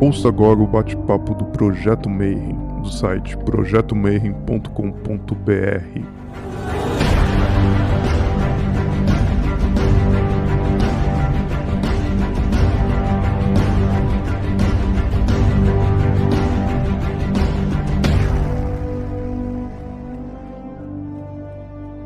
Ouça agora o bate-papo do Projeto Mayhem, do site projetomayhem.com.br.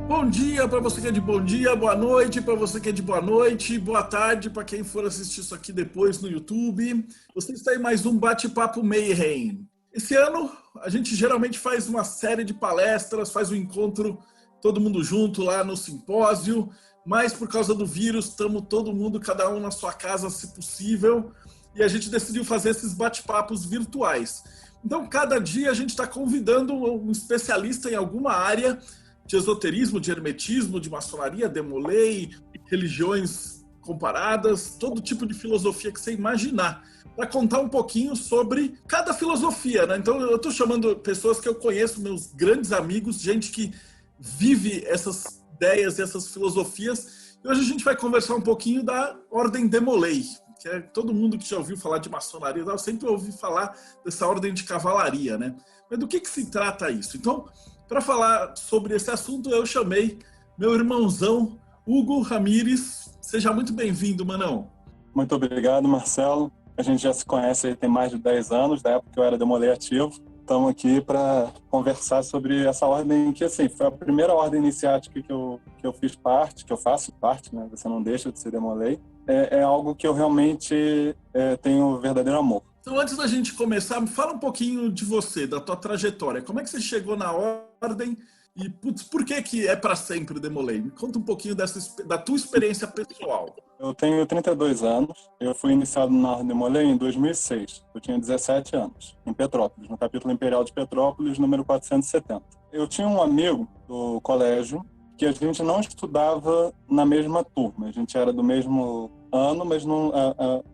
Bom dia para você que é de bom dia, boa noite para você que é de boa noite, boa tarde para quem for assistir isso aqui depois no YouTube. Você está em mais um Bate-Papo Mayhem. Esse ano a gente geralmente faz uma série de palestras, faz um encontro todo mundo junto lá no simpósio, mas por causa do vírus estamos todo mundo, cada um na sua casa se possível, e a gente decidiu fazer esses bate-papos virtuais. Então cada dia a gente está convidando um especialista em alguma área de esoterismo, de hermetismo, de maçonaria, demolei, religiões comparadas, todo tipo de filosofia que você imaginar, para contar um pouquinho sobre cada filosofia, né? Então eu estou chamando pessoas que eu conheço, meus grandes amigos, gente que vive essas ideias e essas filosofias, e hoje a gente vai conversar um pouquinho da Ordem Demolei, que é todo mundo que já ouviu falar de maçonaria, eu sempre ouvi falar dessa ordem de cavalaria, né? Mas do que se trata isso? Então, para falar sobre esse assunto, eu chamei meu irmãozão, Hugo Ramires. Seja muito bem-vindo, Manão. Muito obrigado, Marcelo. A gente já se conhece aí tem mais de 10 anos, da época que eu era demolei ativo. Estamos aqui para conversar sobre essa ordem que, assim, foi a primeira ordem iniciática que eu fiz parte, que eu faço parte, né? Você não deixa de ser demolei. É algo que eu realmente tenho verdadeiro amor. Então, antes da gente começar, me fala um pouquinho de você, da tua trajetória. Como é que você chegou na ordem e, por que é para sempre Demolei? Me conta um pouquinho da tua experiência pessoal. Eu tenho 32 anos. Eu fui iniciado na Ordem Demolei em 2006. Eu tinha 17 anos, em Petrópolis, no capítulo Imperial de Petrópolis, número 470. Eu tinha um amigo do colégio que a gente não estudava na mesma turma. A gente era do mesmo ano, mas não,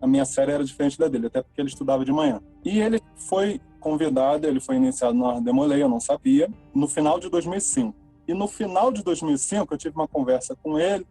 a minha série era diferente da dele, até porque ele estudava de manhã. E ele foi convidado, ele foi iniciado na Ordem Demolei, eu não sabia, no final de 2005. E no final de 2005 eu tive uma conversa com ele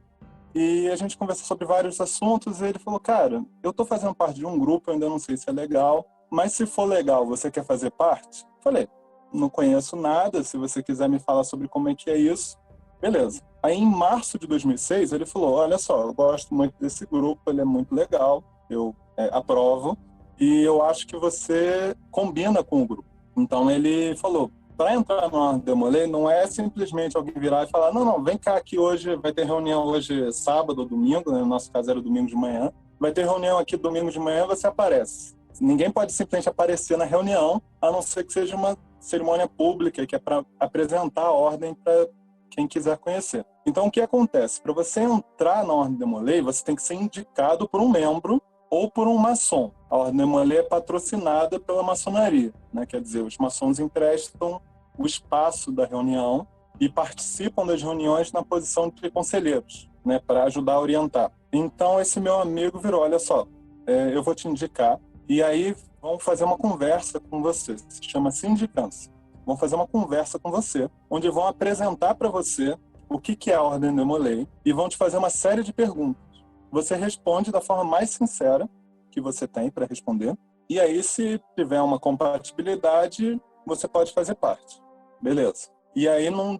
e a gente conversou sobre vários assuntos e ele falou, cara, eu tô fazendo parte de um grupo, eu ainda não sei se é legal, mas se for legal, você quer fazer parte? Falei, não conheço nada, se você quiser me falar sobre como é que é isso, beleza. Aí, em março de 2006, ele falou, olha só, eu gosto muito desse grupo, ele é muito legal, eu aprovo, e eu acho que você combina com o grupo. Então, ele falou, para entrar no Demolei, não é simplesmente alguém virar e falar, não, vem cá que hoje vai ter reunião hoje sábado ou domingo, né? No nosso caso era domingo de manhã, vai ter reunião aqui domingo de manhã, você aparece. Ninguém pode simplesmente aparecer na reunião, a não ser que seja uma cerimônia pública, que é para apresentar a ordem para quem quiser conhecer. Então, o que acontece? Para você entrar na Ordem Demolei, você tem que ser indicado por um membro ou por um maçom. A Ordem Demolei é patrocinada pela maçonaria, né? Quer dizer, os maçons emprestam o espaço da reunião e participam das reuniões na posição de conselheiros, né? Para ajudar a orientar. Então, esse meu amigo virou, olha só, eu vou te indicar e aí vamos fazer uma conversa com você. Se chama sindicância. Vão fazer uma conversa com você, onde vão apresentar para você o que é a Ordem Demolei e vão te fazer uma série de perguntas. Você responde da forma mais sincera que você tem para responder. E aí, se tiver uma compatibilidade, você pode fazer parte. Beleza. E aí, num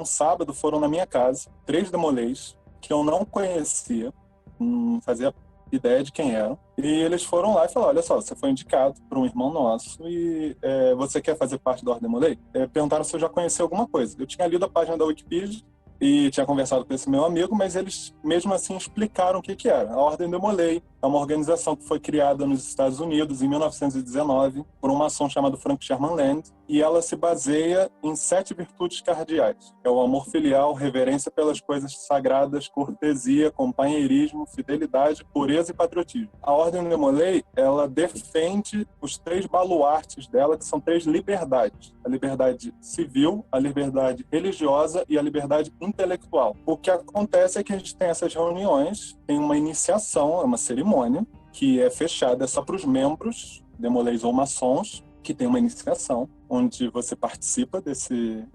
sábado, foram na minha casa 3 demoleis que eu não conhecia, não fazia ideia de quem eram. E eles foram lá e falaram, olha só, você foi indicado por um irmão nosso e você quer fazer parte da Ordem Demolei? Perguntaram se eu já conhecia alguma coisa. Eu tinha lido a página da Wikipedia e tinha conversado com esse meu amigo, mas eles mesmo assim explicaram o que era. A Ordem Demolei é uma organização que foi criada nos Estados Unidos em 1919 por um maçom chamado Frank Sherman Land, e ela se baseia em 7 virtudes cardeais. É o amor filial, reverência pelas coisas sagradas, cortesia, companheirismo, fidelidade, pureza e patriotismo. A Ordem Demolei, ela defende os 3 baluartes dela, que são 3 liberdades. A liberdade civil, a liberdade religiosa e a liberdade intelectual. O que acontece é que a gente tem essas reuniões, tem uma iniciação, é uma cerimônia, que é fechada só para os membros, demoleis ou maçons, que tem uma iniciação, onde você participa desse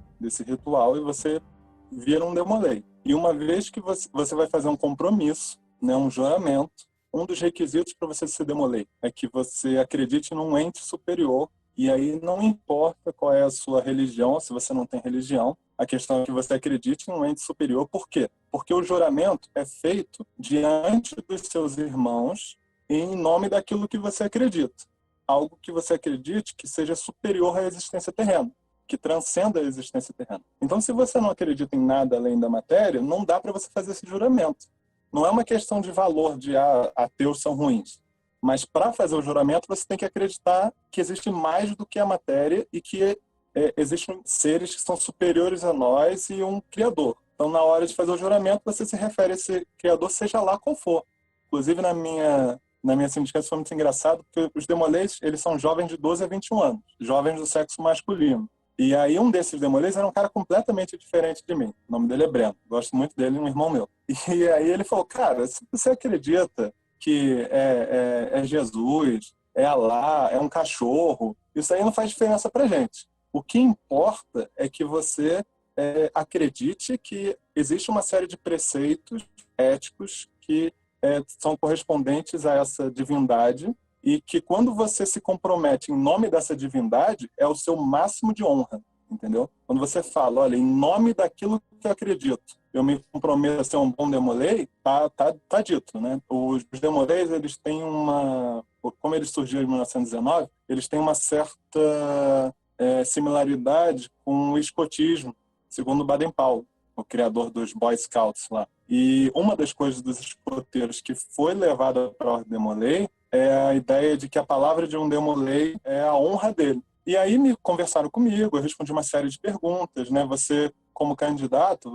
ritual e você vira um demolei. E uma vez que você vai fazer um compromisso, né, um juramento, um dos requisitos para você ser demolei é que você acredite num ente superior, e aí não importa qual é a sua religião, se você não tem religião, a questão é que você acredite num ente superior. Por quê? Porque o juramento é feito diante dos seus irmãos em nome daquilo que você acredita. Algo que você acredite que seja superior à existência terrena, que transcenda a existência terrena. Então, se você não acredita em nada além da matéria, não dá para você fazer esse juramento. Não é uma questão de valor de ateus são ruins. Mas para fazer o juramento, você tem que acreditar que existe mais do que a matéria e que existem seres que são superiores a nós e um Criador. Então, na hora de fazer o juramento, você se refere a esse Criador, seja lá qual for. Inclusive, na minha sindicato foi muito engraçado, porque os demolês, eles são jovens de 12 a 21 anos, jovens do sexo masculino. E aí um desses demolês era um cara completamente diferente de mim. O nome dele é Breno. Gosto muito dele, um irmão meu. E aí ele falou, cara, se você acredita que é Jesus, é Alá, é um cachorro, isso aí não faz diferença pra gente. O que importa é que você acredite que existe uma série de preceitos éticos que são correspondentes a essa divindade e que quando você se compromete em nome dessa divindade, é o seu máximo de honra, entendeu? Quando você fala, olha, em nome daquilo que eu acredito, eu me comprometo a ser um bom demolei, tá dito, né? Os demolês, eles têm como eles surgiram em 1919, eles têm uma certa similaridade com o escotismo, segundo Baden-Powell, o criador dos Boy Scouts lá. E uma das coisas dos escoteiros que foi levada para a Ordem Demolei é a ideia de que a palavra de um demolei é a honra dele. E aí me conversaram comigo, eu respondi uma série de perguntas, né? Você, como candidato,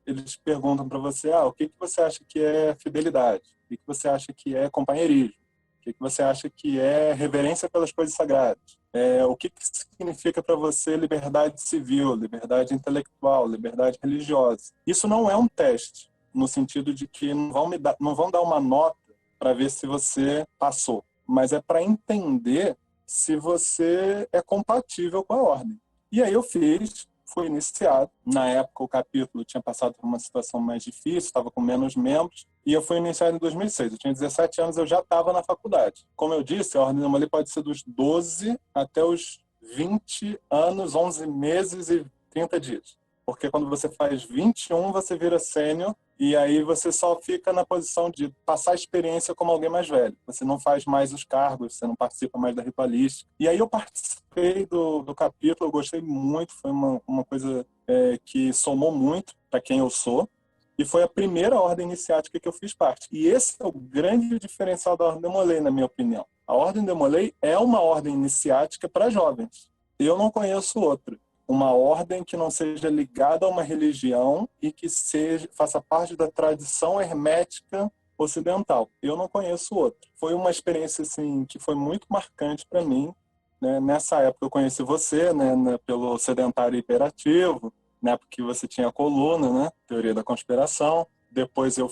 eles perguntam para você, o que você acha que é fidelidade? O que você acha que é companheirismo? O que você acha que é reverência pelas coisas sagradas? O que significa para você liberdade civil, liberdade intelectual, liberdade religiosa? Isso não é um teste, no sentido de que não vão dar uma nota para ver se você passou, mas é para entender se você é compatível com a ordem. E aí eu fui iniciado. Na época o capítulo tinha passado por uma situação mais difícil, estava com menos membros, e eu fui iniciado em 2006. Eu tinha 17 anos, eu já estava na faculdade. Como eu disse, a Ordem Demolei pode ser dos 12 até os 20 anos, 11 meses e 30 dias. Porque quando você faz 21, você vira sênior, e aí você só fica na posição de passar a experiência como alguém mais velho. Você não faz mais os cargos, você não participa mais da ritualística. E aí eu participei do capítulo, eu gostei muito, foi uma coisa que somou muito para quem eu sou. E foi a primeira ordem iniciática que eu fiz parte. E esse é o grande diferencial da Ordem Demolei, na minha opinião. A Ordem Demolei é uma ordem iniciática para jovens. Eu não conheço outra. Uma ordem que não seja ligada a uma religião e que faça parte da tradição hermética ocidental. Eu não conheço outra. Foi uma experiência assim, que foi muito marcante para mim. Né? Nessa época eu conheci você, né, pelo Sedentário Hiperativo, na época que você tinha a coluna, né, Teoria da Conspiração. Depois eu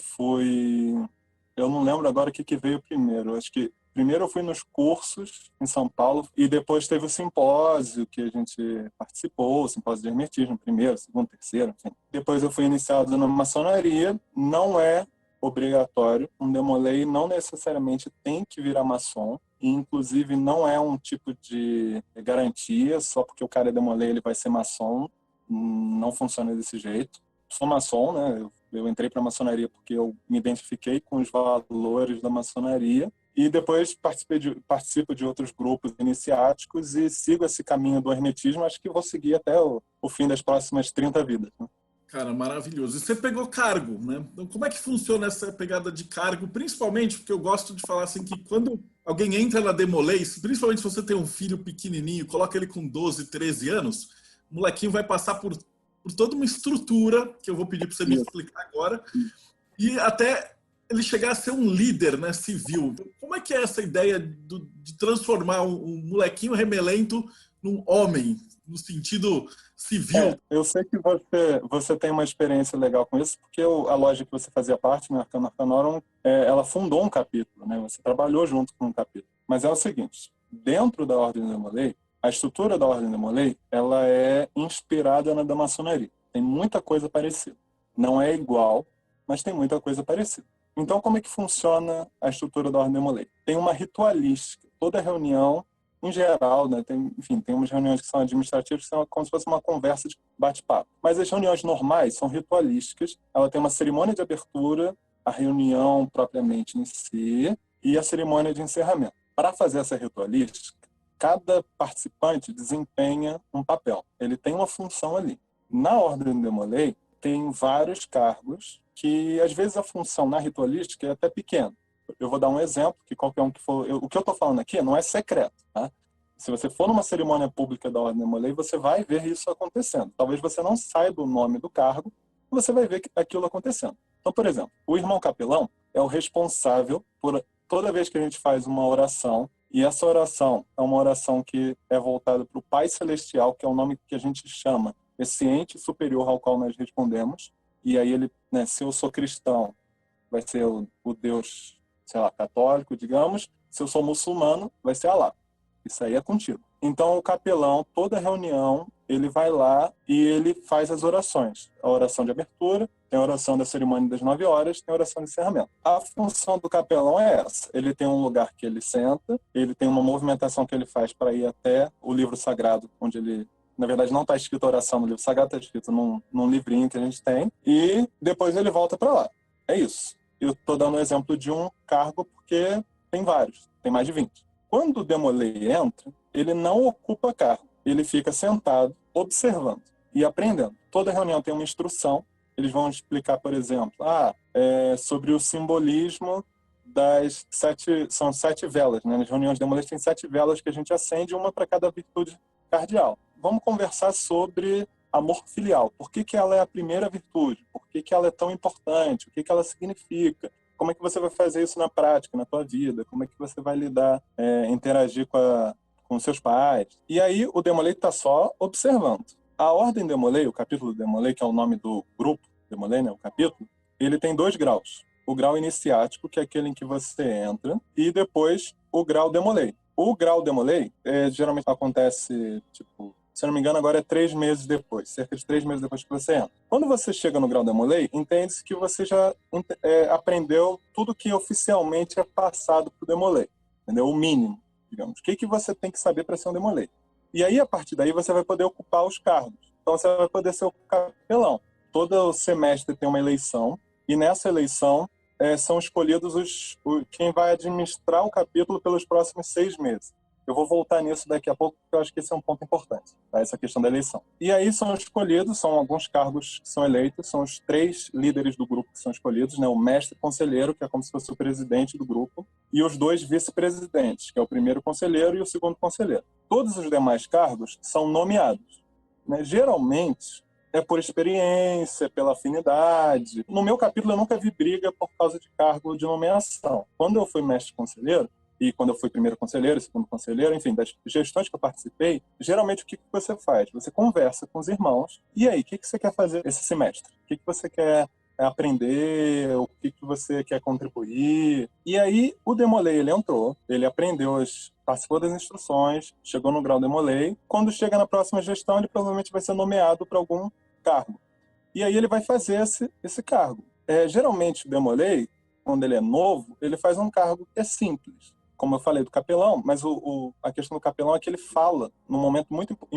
não lembro agora o que veio primeiro. Acho que primeiro eu fui nos cursos em São Paulo e depois teve o simpósio que a gente participou, o simpósio de hermetismo, primeiro, segundo, terceiro, enfim. Depois eu fui iniciado na maçonaria. Não é obrigatório, um demolei não necessariamente tem que virar maçom, e inclusive não é um tipo de garantia, só porque o cara é demolei ele vai ser maçom, não funciona desse jeito. Sou maçom, né? Eu entrei para a maçonaria porque eu me identifiquei com os valores da maçonaria, e depois participo de outros grupos iniciáticos e sigo esse caminho do hermetismo. Acho que vou seguir até o fim das próximas 30 vidas. Né? Cara, maravilhoso. E você pegou cargo, né? Então, como é que funciona essa pegada de cargo? Principalmente porque eu gosto de falar assim que quando alguém entra na Demolei, principalmente se você tem um filho pequenininho, coloca ele com 12, 13 anos, o molequinho vai passar por toda uma estrutura, que eu vou pedir para você me explicar agora, e até ele chegar a ser um líder, né, civil. Então, como é que é essa ideia de transformar um molequinho remelento num homem, no sentido civil? Eu sei que você tem uma experiência legal com isso, porque a loja que você fazia parte, né, Arcano Arcanorum, ela fundou um capítulo, né, você trabalhou junto com um capítulo. Mas é o seguinte, dentro da Ordem Demolei, a estrutura da Ordem Demolei, ela é inspirada na da maçonaria. Tem muita coisa parecida. Não é igual, mas tem muita coisa parecida. Então, como é que funciona a estrutura da Ordem Demolei? Tem uma ritualística. Toda reunião, em geral, né, tem umas reuniões que são administrativas, que são como se fosse uma conversa de bate-papo. Mas as reuniões normais são ritualísticas. Ela tem uma cerimônia de abertura, a reunião propriamente em si, e a cerimônia de encerramento. Para fazer essa ritualística, cada participante desempenha um papel. Ele tem uma função ali. Na Ordem Demolei, tem vários cargos que, às vezes, a função na ritualística é até pequena. Eu vou dar um exemplo, que qualquer um que for... o que eu estou falando aqui não é secreto, tá? Se você for numa cerimônia pública da Ordem Demolei, você vai ver isso acontecendo. Talvez você não saiba o nome do cargo, você vai ver aquilo acontecendo. Então, por exemplo, o irmão capelão é o responsável por toda vez que a gente faz uma oração, e essa oração é uma oração que é voltada para o Pai Celestial, que é o nome que a gente chama, esse ente superior ao qual nós respondemos. E aí ele, né, se eu sou cristão, vai ser o Deus, sei lá, católico, digamos. Se eu sou muçulmano, vai ser Alá. Isso aí é contigo. Então o capelão, toda reunião, ele vai lá e ele faz as orações. A oração de abertura, tem a oração da cerimônia das 9 horas, tem a oração de encerramento. A função do capelão é essa. Ele tem um lugar que ele senta, ele tem uma movimentação que ele faz para ir até o livro sagrado, onde ele... Na verdade, não está escrito oração no livro sagrado, está escrito num livrinho que a gente tem. E depois ele volta para lá. É isso. Eu estou dando um exemplo de um cargo porque tem vários. Tem mais de 20. Quando o Demolei entra, ele não ocupa cargo. Ele fica sentado, observando e aprendendo. Toda reunião tem uma instrução. Eles vão explicar, por exemplo, sobre o simbolismo das 7... São 7 velas, né? Nas reuniões de Demolei tem 7 velas que a gente acende, uma para cada virtude cardeal. Vamos conversar sobre amor filial. Por que ela é a primeira virtude? Por que ela é tão importante? O que ela significa? Como é que você vai fazer isso na prática, na tua vida? Como é que você vai lidar, interagir com seus pais? E aí o Demolei está só observando. A Ordem Demolei, o capítulo Demolei, que é o nome do grupo Demolei, né, o capítulo, ele tem 2 graus. O grau iniciático, que é aquele em que você entra, e depois o grau Demolei. O grau Demolei geralmente acontece, se eu não me engano, agora é 3 meses depois, cerca de 3 meses depois que você entra. Quando você chega no grau Demolei, entende-se que você já aprendeu tudo que oficialmente é passado para o Demolei, entendeu? O mínimo, digamos. O que você tem que saber para ser um Demolei? E aí, a partir daí, você vai poder ocupar os cargos. Então, você vai poder ser o capelão. Todo semestre tem uma eleição, e nessa eleição são escolhidos quem vai administrar o capítulo pelos próximos 6 meses. Eu vou voltar nisso daqui a pouco, porque eu acho que esse é um ponto importante, tá? Essa questão da eleição. E aí são escolhidos, são alguns cargos que são eleitos, são os 3 líderes do grupo que são escolhidos, né? O mestre conselheiro, que é como se fosse o presidente do grupo, e os 2 vice-presidentes, que é o primeiro conselheiro e o segundo conselheiro. Todos os demais cargos são nomeados, né? Geralmente é por experiência, pela afinidade. No meu capítulo eu nunca vi briga por causa de cargo de nomeação. Quando eu fui mestre conselheiro, e quando eu fui primeiro conselheiro, segundo conselheiro, enfim, das gestões que eu participei, geralmente o que você faz? Você conversa com os irmãos, e aí, o que você quer fazer esse semestre? O que você quer aprender? O que você quer contribuir? E aí, o Demolei, ele entrou, ele aprendeu, participou das instruções, chegou no grau Demolei. Quando chega na próxima gestão, ele provavelmente vai ser nomeado para algum cargo. E aí ele vai fazer esse cargo. Geralmente, o Demolei, quando ele é novo, ele faz um cargo que é simples. Como eu falei do capelão, mas a questão do capelão é que ele fala em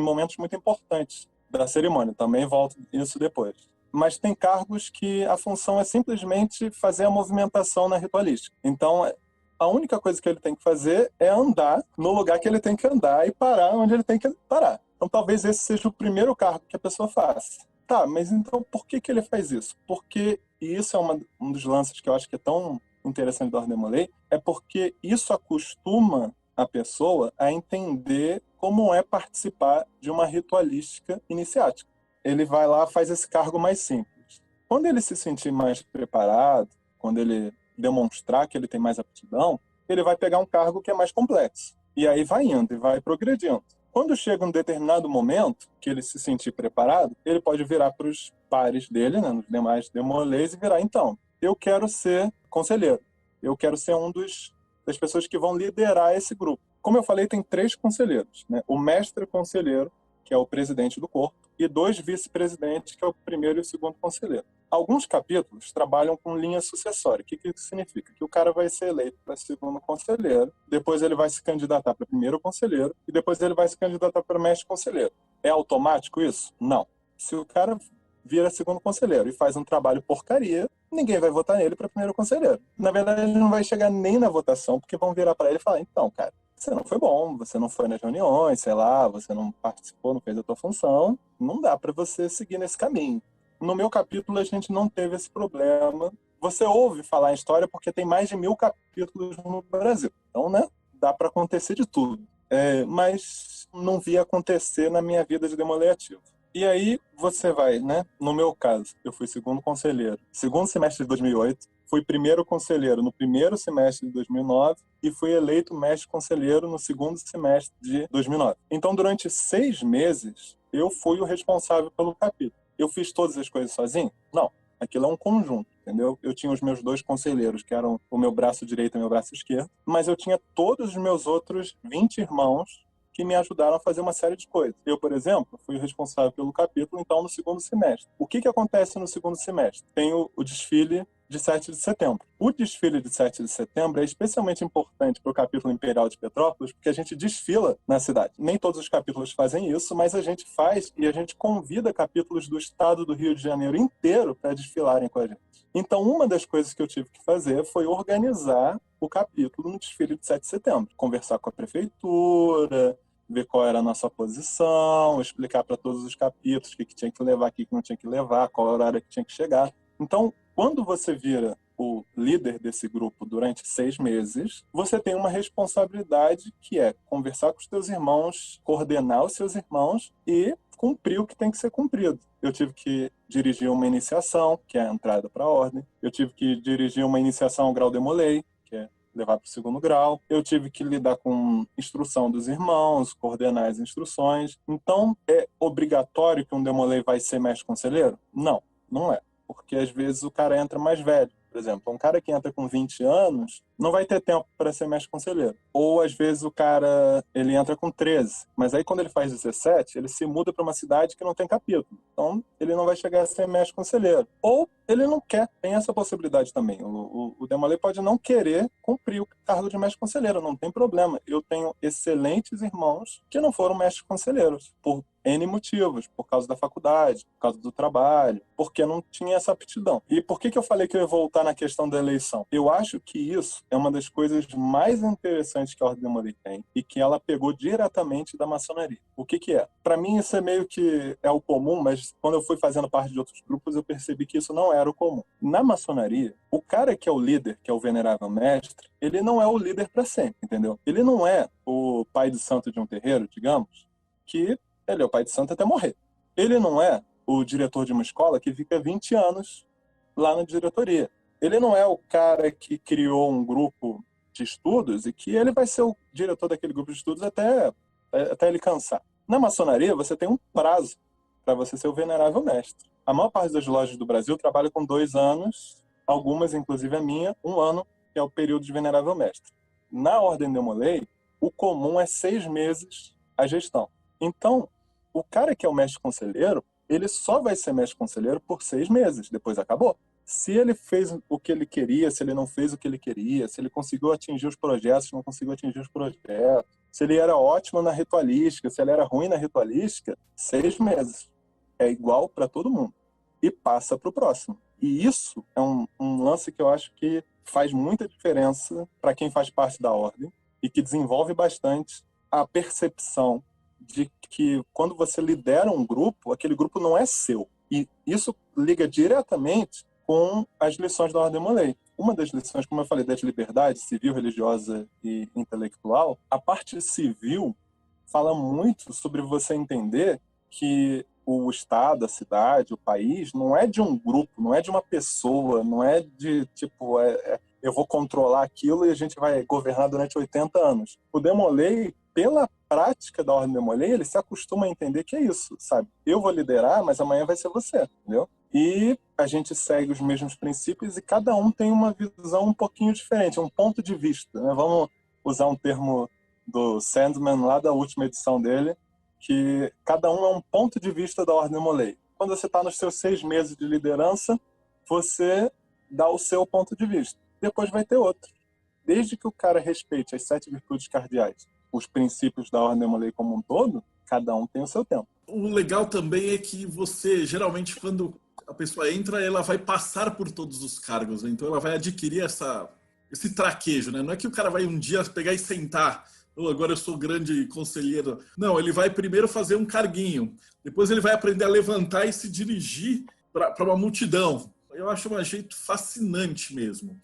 momentos muito importantes da cerimônia. Também volto isso depois. Mas tem cargos que a função é simplesmente fazer a movimentação na ritualística. Então, a única coisa que ele tem que fazer é andar no lugar que ele tem que andar e parar onde ele tem que parar. Então, talvez esse seja o primeiro cargo que a pessoa faça. Tá, mas então por que ele faz isso? Porque, e isso é um dos lances que eu acho que é tão interessante da Ordem Demolei, é porque isso acostuma a pessoa a entender como é participar de uma ritualística iniciática. Ele vai lá, faz esse cargo mais simples. Quando ele se sentir mais preparado, quando ele demonstrar que ele tem mais aptidão, ele vai pegar um cargo que é mais complexo. E aí vai indo e vai progredindo. Quando chega um determinado momento que ele se sentir preparado, ele pode virar para os pares dele, né, nos demais Demoleis, e virar, então, eu quero ser conselheiro. Eu quero ser das pessoas que vão liderar esse grupo. Como eu falei, tem 3 conselheiros, né? O mestre conselheiro, que é o presidente do corpo, e 2 vice-presidentes, que é o primeiro e o segundo conselheiro. Alguns capítulos trabalham com linha sucessória. O que isso significa? Que o cara vai ser eleito para segundo conselheiro, depois ele vai se candidatar para primeiro conselheiro e depois ele vai se candidatar para mestre conselheiro. É automático isso? Não. Se o cara vira segundo conselheiro e faz um trabalho porcaria, ninguém vai votar nele para primeiro conselheiro. Na verdade, ele não vai chegar nem na votação, porque vão virar para ele e falar, então, cara, você não foi bom, você não foi nas reuniões, sei lá, você não participou, não fez a tua função, não dá para você seguir nesse caminho. No meu capítulo, a gente não teve esse problema. Você ouve falar em história porque tem mais de 1000 capítulos no Brasil. Então, né, dá para acontecer de tudo. Mas não vi acontecer na minha vida de Demolei ativo. E aí você vai, né? No meu caso, eu fui segundo conselheiro. Segundo semestre de 2008, fui primeiro conselheiro no primeiro semestre de 2009 e fui eleito mestre conselheiro no segundo semestre de 2009. Então, durante 6 meses, eu fui o responsável pelo capítulo. Eu fiz todas as coisas sozinho? Não. Aquilo é um conjunto, entendeu? Eu tinha os meus 2 conselheiros, que eram o meu braço direito e o meu braço esquerdo, mas eu tinha todos os meus outros 20 irmãos que me ajudaram a fazer uma série de coisas. Eu, por exemplo, fui responsável pelo capítulo, então, no segundo semestre. O que acontece no segundo semestre? Tem o desfile de 7 de setembro. O desfile de 7 de setembro é especialmente importante para o capítulo imperial de Petrópolis, porque a gente desfila na cidade. Nem todos os capítulos fazem isso, mas a gente faz e a gente convida capítulos do estado do Rio de Janeiro inteiro para desfilarem com a gente. Então, uma das coisas que eu tive que fazer foi organizar o capítulo no desfile de 7 de setembro. Conversar com a prefeitura, ver qual era a nossa posição, explicar para todos os capítulos o que tinha que levar, o que não tinha que levar, qual horário que tinha que chegar. Então, quando você vira o líder desse grupo durante 6 meses, você tem uma responsabilidade que é conversar com os teus irmãos, coordenar os seus irmãos e cumprir o que tem que ser cumprido. Eu tive que dirigir uma iniciação, que é a entrada para a ordem. Eu tive que dirigir uma iniciação ao grau Demolei, que é levar para o segundo grau. Eu tive que lidar com instrução dos irmãos, coordenar as instruções. Então, é obrigatório que um Demolei vai ser mestre conselheiro? Não, não é. Porque às vezes o cara entra mais velho. Por exemplo, um cara que entra com 20 anos não vai ter tempo para ser mestre conselheiro. Ou às vezes o cara ele entra com 13, mas aí quando ele faz 17, ele se muda para uma cidade que não tem capítulo. Então ele não vai chegar a ser mestre conselheiro. Ou ele não quer, tem essa possibilidade também. O Demolei pode não querer cumprir o cargo de mestre conselheiro, não tem problema. Eu tenho excelentes irmãos que não foram mestres conselheiros, por N motivos, por causa da faculdade, por causa do trabalho, porque não tinha essa aptidão. E por que eu falei que eu ia voltar na questão da eleição? Eu acho que isso é uma das coisas mais interessantes que a Ordem Demolei tem e que ela pegou diretamente da maçonaria. O que é? Para mim isso é meio que é o comum, mas quando eu fui fazendo parte de outros grupos eu percebi que isso não era o comum. Na maçonaria, o cara que é o líder, que é o venerável mestre, ele não é o líder para sempre, entendeu? Ele não é o pai de santo de um terreiro, digamos, que ele é o pai de santo até morrer. Ele não é o diretor de uma escola que fica 20 anos lá na diretoria. Ele não é o cara que criou um grupo de estudos e que ele vai ser o diretor daquele grupo de estudos até ele cansar. Na maçonaria, você tem um prazo para você ser o venerável mestre. A maior parte das lojas do Brasil trabalha com 2 anos, algumas, inclusive a minha, 1 ano, que é o período de venerável mestre. Na Ordem Demolei, o comum é 6 meses a gestão. Então, o cara que é o mestre conselheiro, ele só vai ser mestre conselheiro por 6 meses, depois acabou. Se ele fez o que ele queria, se ele não fez o que ele queria, se ele conseguiu atingir os projetos, se não conseguiu atingir os projetos, se ele era ótimo na ritualística, se ele era ruim na ritualística, 6 meses. É igual para todo mundo. E passa para o próximo. E isso é um lance que eu acho que faz muita diferença para quem faz parte da ordem e que desenvolve bastante a percepção de que quando você lidera um grupo, aquele grupo não é seu. E isso liga diretamente com as lições da Ordem Demolei. Uma das lições, como eu falei, das liberdades civil, religiosa e intelectual, a parte civil fala muito sobre você entender que o Estado, a cidade, o país, não é de um grupo, não é de uma pessoa, não é de, tipo, eu vou controlar aquilo e a gente vai governar durante 80 anos. O Demolei, pela prática da Ordem Demolei, ele se acostuma a entender que é isso, sabe? Eu vou liderar, mas amanhã vai ser você, entendeu? E a gente segue os mesmos princípios e cada um tem uma visão um pouquinho diferente, um ponto de vista, né? Vamos usar um termo do Sandman, lá da última edição dele, que cada um é um ponto de vista da Ordem Demolei. Quando você está nos seus 6 meses de liderança, você dá o seu ponto de vista. Depois vai ter outro. Desde que o cara respeite as 7 virtudes cardeais, os princípios da Ordem Demolei como um todo, cada um tem o seu tempo. O legal também é que você, geralmente, quando a pessoa entra, ela vai passar por todos os cargos, né? Então ela vai adquirir esse traquejo, né? Não é que o cara vai um dia pegar e sentar, agora eu sou grande conselheiro. Não, ele vai primeiro fazer um carguinho, depois ele vai aprender a levantar e se dirigir para uma multidão. Eu acho um jeito fascinante mesmo.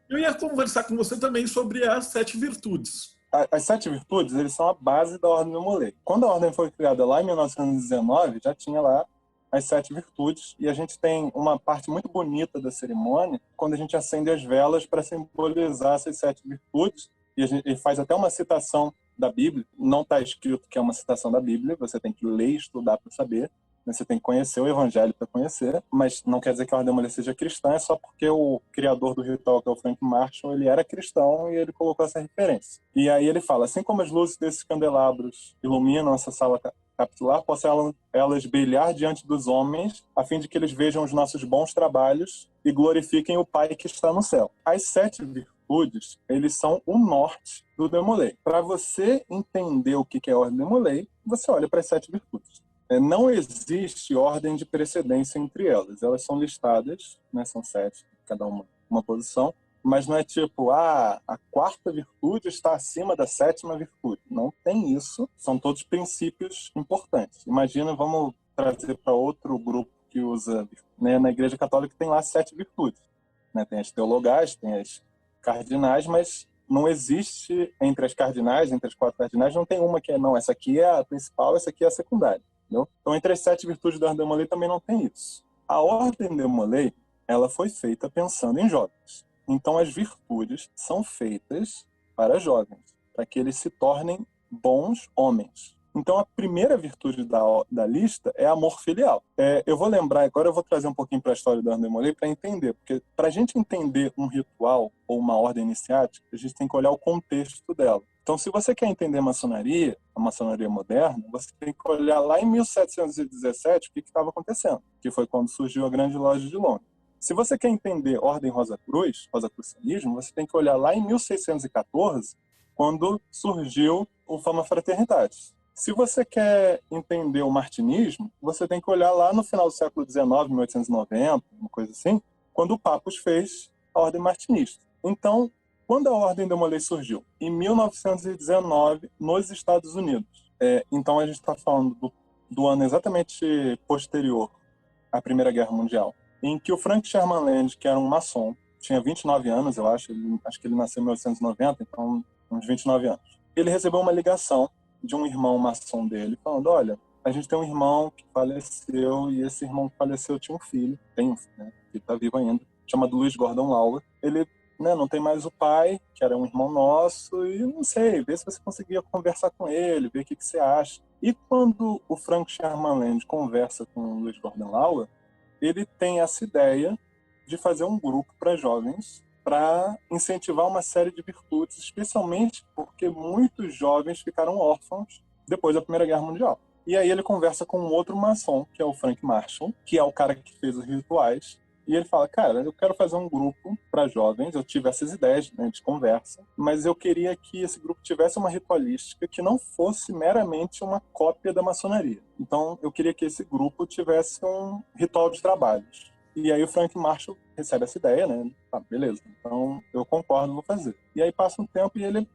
Eu ia conversar com você também sobre as 7 virtudes. As 7 virtudes, eles são a base da Ordem Demolei. Quando a Ordem foi criada lá em 1919, já tinha lá as 7 virtudes, e a gente tem uma parte muito bonita da cerimônia, quando a gente acende as velas para simbolizar essas 7 virtudes, e a gente faz até uma citação da Bíblia. Não está escrito que é uma citação da Bíblia, você tem que ler e estudar para saber. Você tem que conhecer o Evangelho para conhecer, mas não quer dizer que a Ordem Demolei seja cristã, é só porque o criador do ritual, que é o Frank Marshall, ele era cristão e ele colocou essa referência. E aí ele fala, assim como as luzes desses candelabros iluminam essa sala capitular, possam elas brilhar diante dos homens, a fim de que eles vejam os nossos bons trabalhos e glorifiquem o Pai que está no céu. As 7 virtudes, eles são o norte do Demolei. Para você entender o que é a Ordem Demolei, você olha para as 7 virtudes. Não existe ordem de precedência entre elas. Elas são listadas, né, são 7, cada uma posição, mas não é tipo, a 4ª virtude está acima da 7ª virtude. Não tem isso, são todos princípios importantes. Imagina, vamos trazer para outro grupo que usa, né, na Igreja Católica tem lá 7 virtudes. Né, tem as teologais, tem as cardinais, mas não existe entre as cardinais, entre as 4 cardinais, não tem uma que não, essa aqui é a principal, essa aqui é a secundária. Então, entre as 7 virtudes da Ordem Demolei também não tem isso. A Ordem Demolei, ela foi feita pensando em jovens. Então, as virtudes são feitas para jovens, para que eles se tornem bons homens. Então, a primeira virtude da lista é amor filial. Eu vou lembrar, agora eu vou trazer um pouquinho para a história da Ordem Demolei para entender, porque para a gente entender um ritual ou uma ordem iniciática, a gente tem que olhar o contexto dela. Então, se você quer entender a maçonaria moderna, você tem que olhar lá em 1717 o que estava acontecendo, que foi quando surgiu a Grande Loja de Londres. Se você quer entender Ordem Rosacrucianismo, você tem que olhar lá em 1614, quando surgiu o Fama Fraternitatis. Se você quer entender o martinismo, você tem que olhar lá no final do século XIX, 1890, uma coisa assim, quando o Papus fez a Ordem Martinista. Então, quando a Ordem Demolei surgiu? Em 1919, nos Estados Unidos. Então, a gente está falando do ano exatamente posterior à Primeira Guerra Mundial, em que o Frank Sherman Land, que era um maçom, tinha 29 anos, eu acho que ele nasceu em 1990, então uns 29 anos. Ele recebeu uma ligação de um irmão maçom dele, falando, olha, a gente tem um irmão que faleceu, e esse irmão que faleceu tinha um filho, né, que está vivo ainda, chamado Louis Gordon Lawler. Ele, né, não tem mais o pai, que era um irmão nosso, e não sei, vê se você conseguia conversar com ele, ver o que você acha. E quando o Frank Sherman Land conversa com o Louis Gordon Lawler, ele tem essa ideia de fazer um grupo para jovens para incentivar uma série de virtudes, especialmente porque muitos jovens ficaram órfãos depois da Primeira Guerra Mundial. E aí ele conversa com um outro maçom, que é o Frank Marshall, que é o cara que fez os rituais, e ele fala, cara, eu quero fazer um grupo para jovens, eu tive essas ideias, né, de conversa, mas eu queria que esse grupo tivesse uma ritualística que não fosse meramente uma cópia da maçonaria. Então, eu queria que esse grupo tivesse um ritual de trabalhos. E aí o Frank Marshall recebe essa ideia, né? Beleza, então eu concordo, vou fazer. E aí passa um tempo e ele,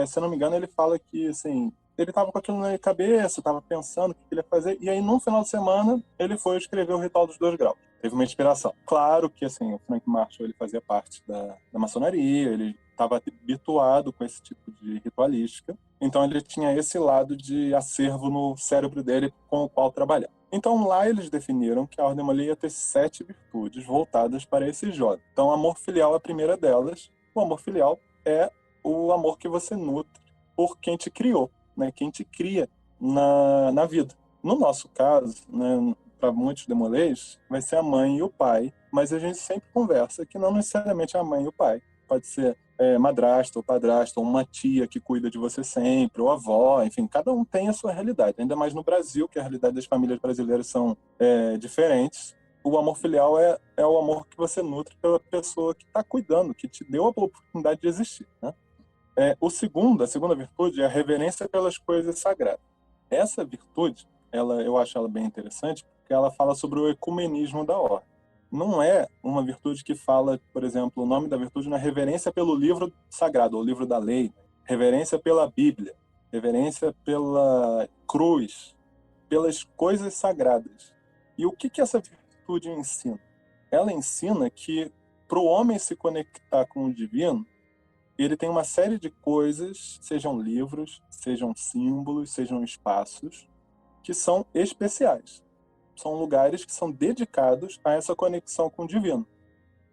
se eu não me engano, ele fala que, assim, ele estava com aquilo na cabeça, estava pensando o que ele ia fazer, e aí no final de semana ele foi escrever o Ritual dos 2 Graus. Teve uma inspiração. Claro que, assim, o Frank Marshall, ele fazia parte da maçonaria, ele estava habituado com esse tipo de ritualística, então ele tinha esse lado de acervo no cérebro dele com o qual trabalhar. Então lá eles definiram que a Ordem Demolei ia ter 7 virtudes voltadas para esses jovens. Então, amor filial é a primeira delas. O amor filial é o amor que você nutre por quem te criou, né? Quem te cria na vida. No nosso caso, né, para muitos demoleis, vai ser a mãe e o pai, mas a gente sempre conversa que não necessariamente é a mãe e o pai. Pode ser madrasta ou padrasta, ou uma tia que cuida de você sempre, ou avó, enfim, cada um tem a sua realidade. Ainda mais no Brasil, que a realidade das famílias brasileiras são diferentes. o amor filial é o amor que você nutre pela pessoa que está cuidando, que te deu a oportunidade de existir, né? A segunda virtude é a reverência pelas coisas sagradas. Essa virtude, eu acho ela bem interessante, porque ela fala sobre o ecumenismo da ordem. Não é uma virtude que fala, por exemplo, o nome da virtude não é reverência pelo livro sagrado, ou livro da lei, reverência pela Bíblia, reverência pela cruz, pelas coisas sagradas. E o que essa virtude ensina? Ela ensina que para o homem se conectar com o divino, ele tem uma série de coisas, sejam livros, sejam símbolos, sejam espaços, que são especiais. São lugares que são dedicados a essa conexão com o divino.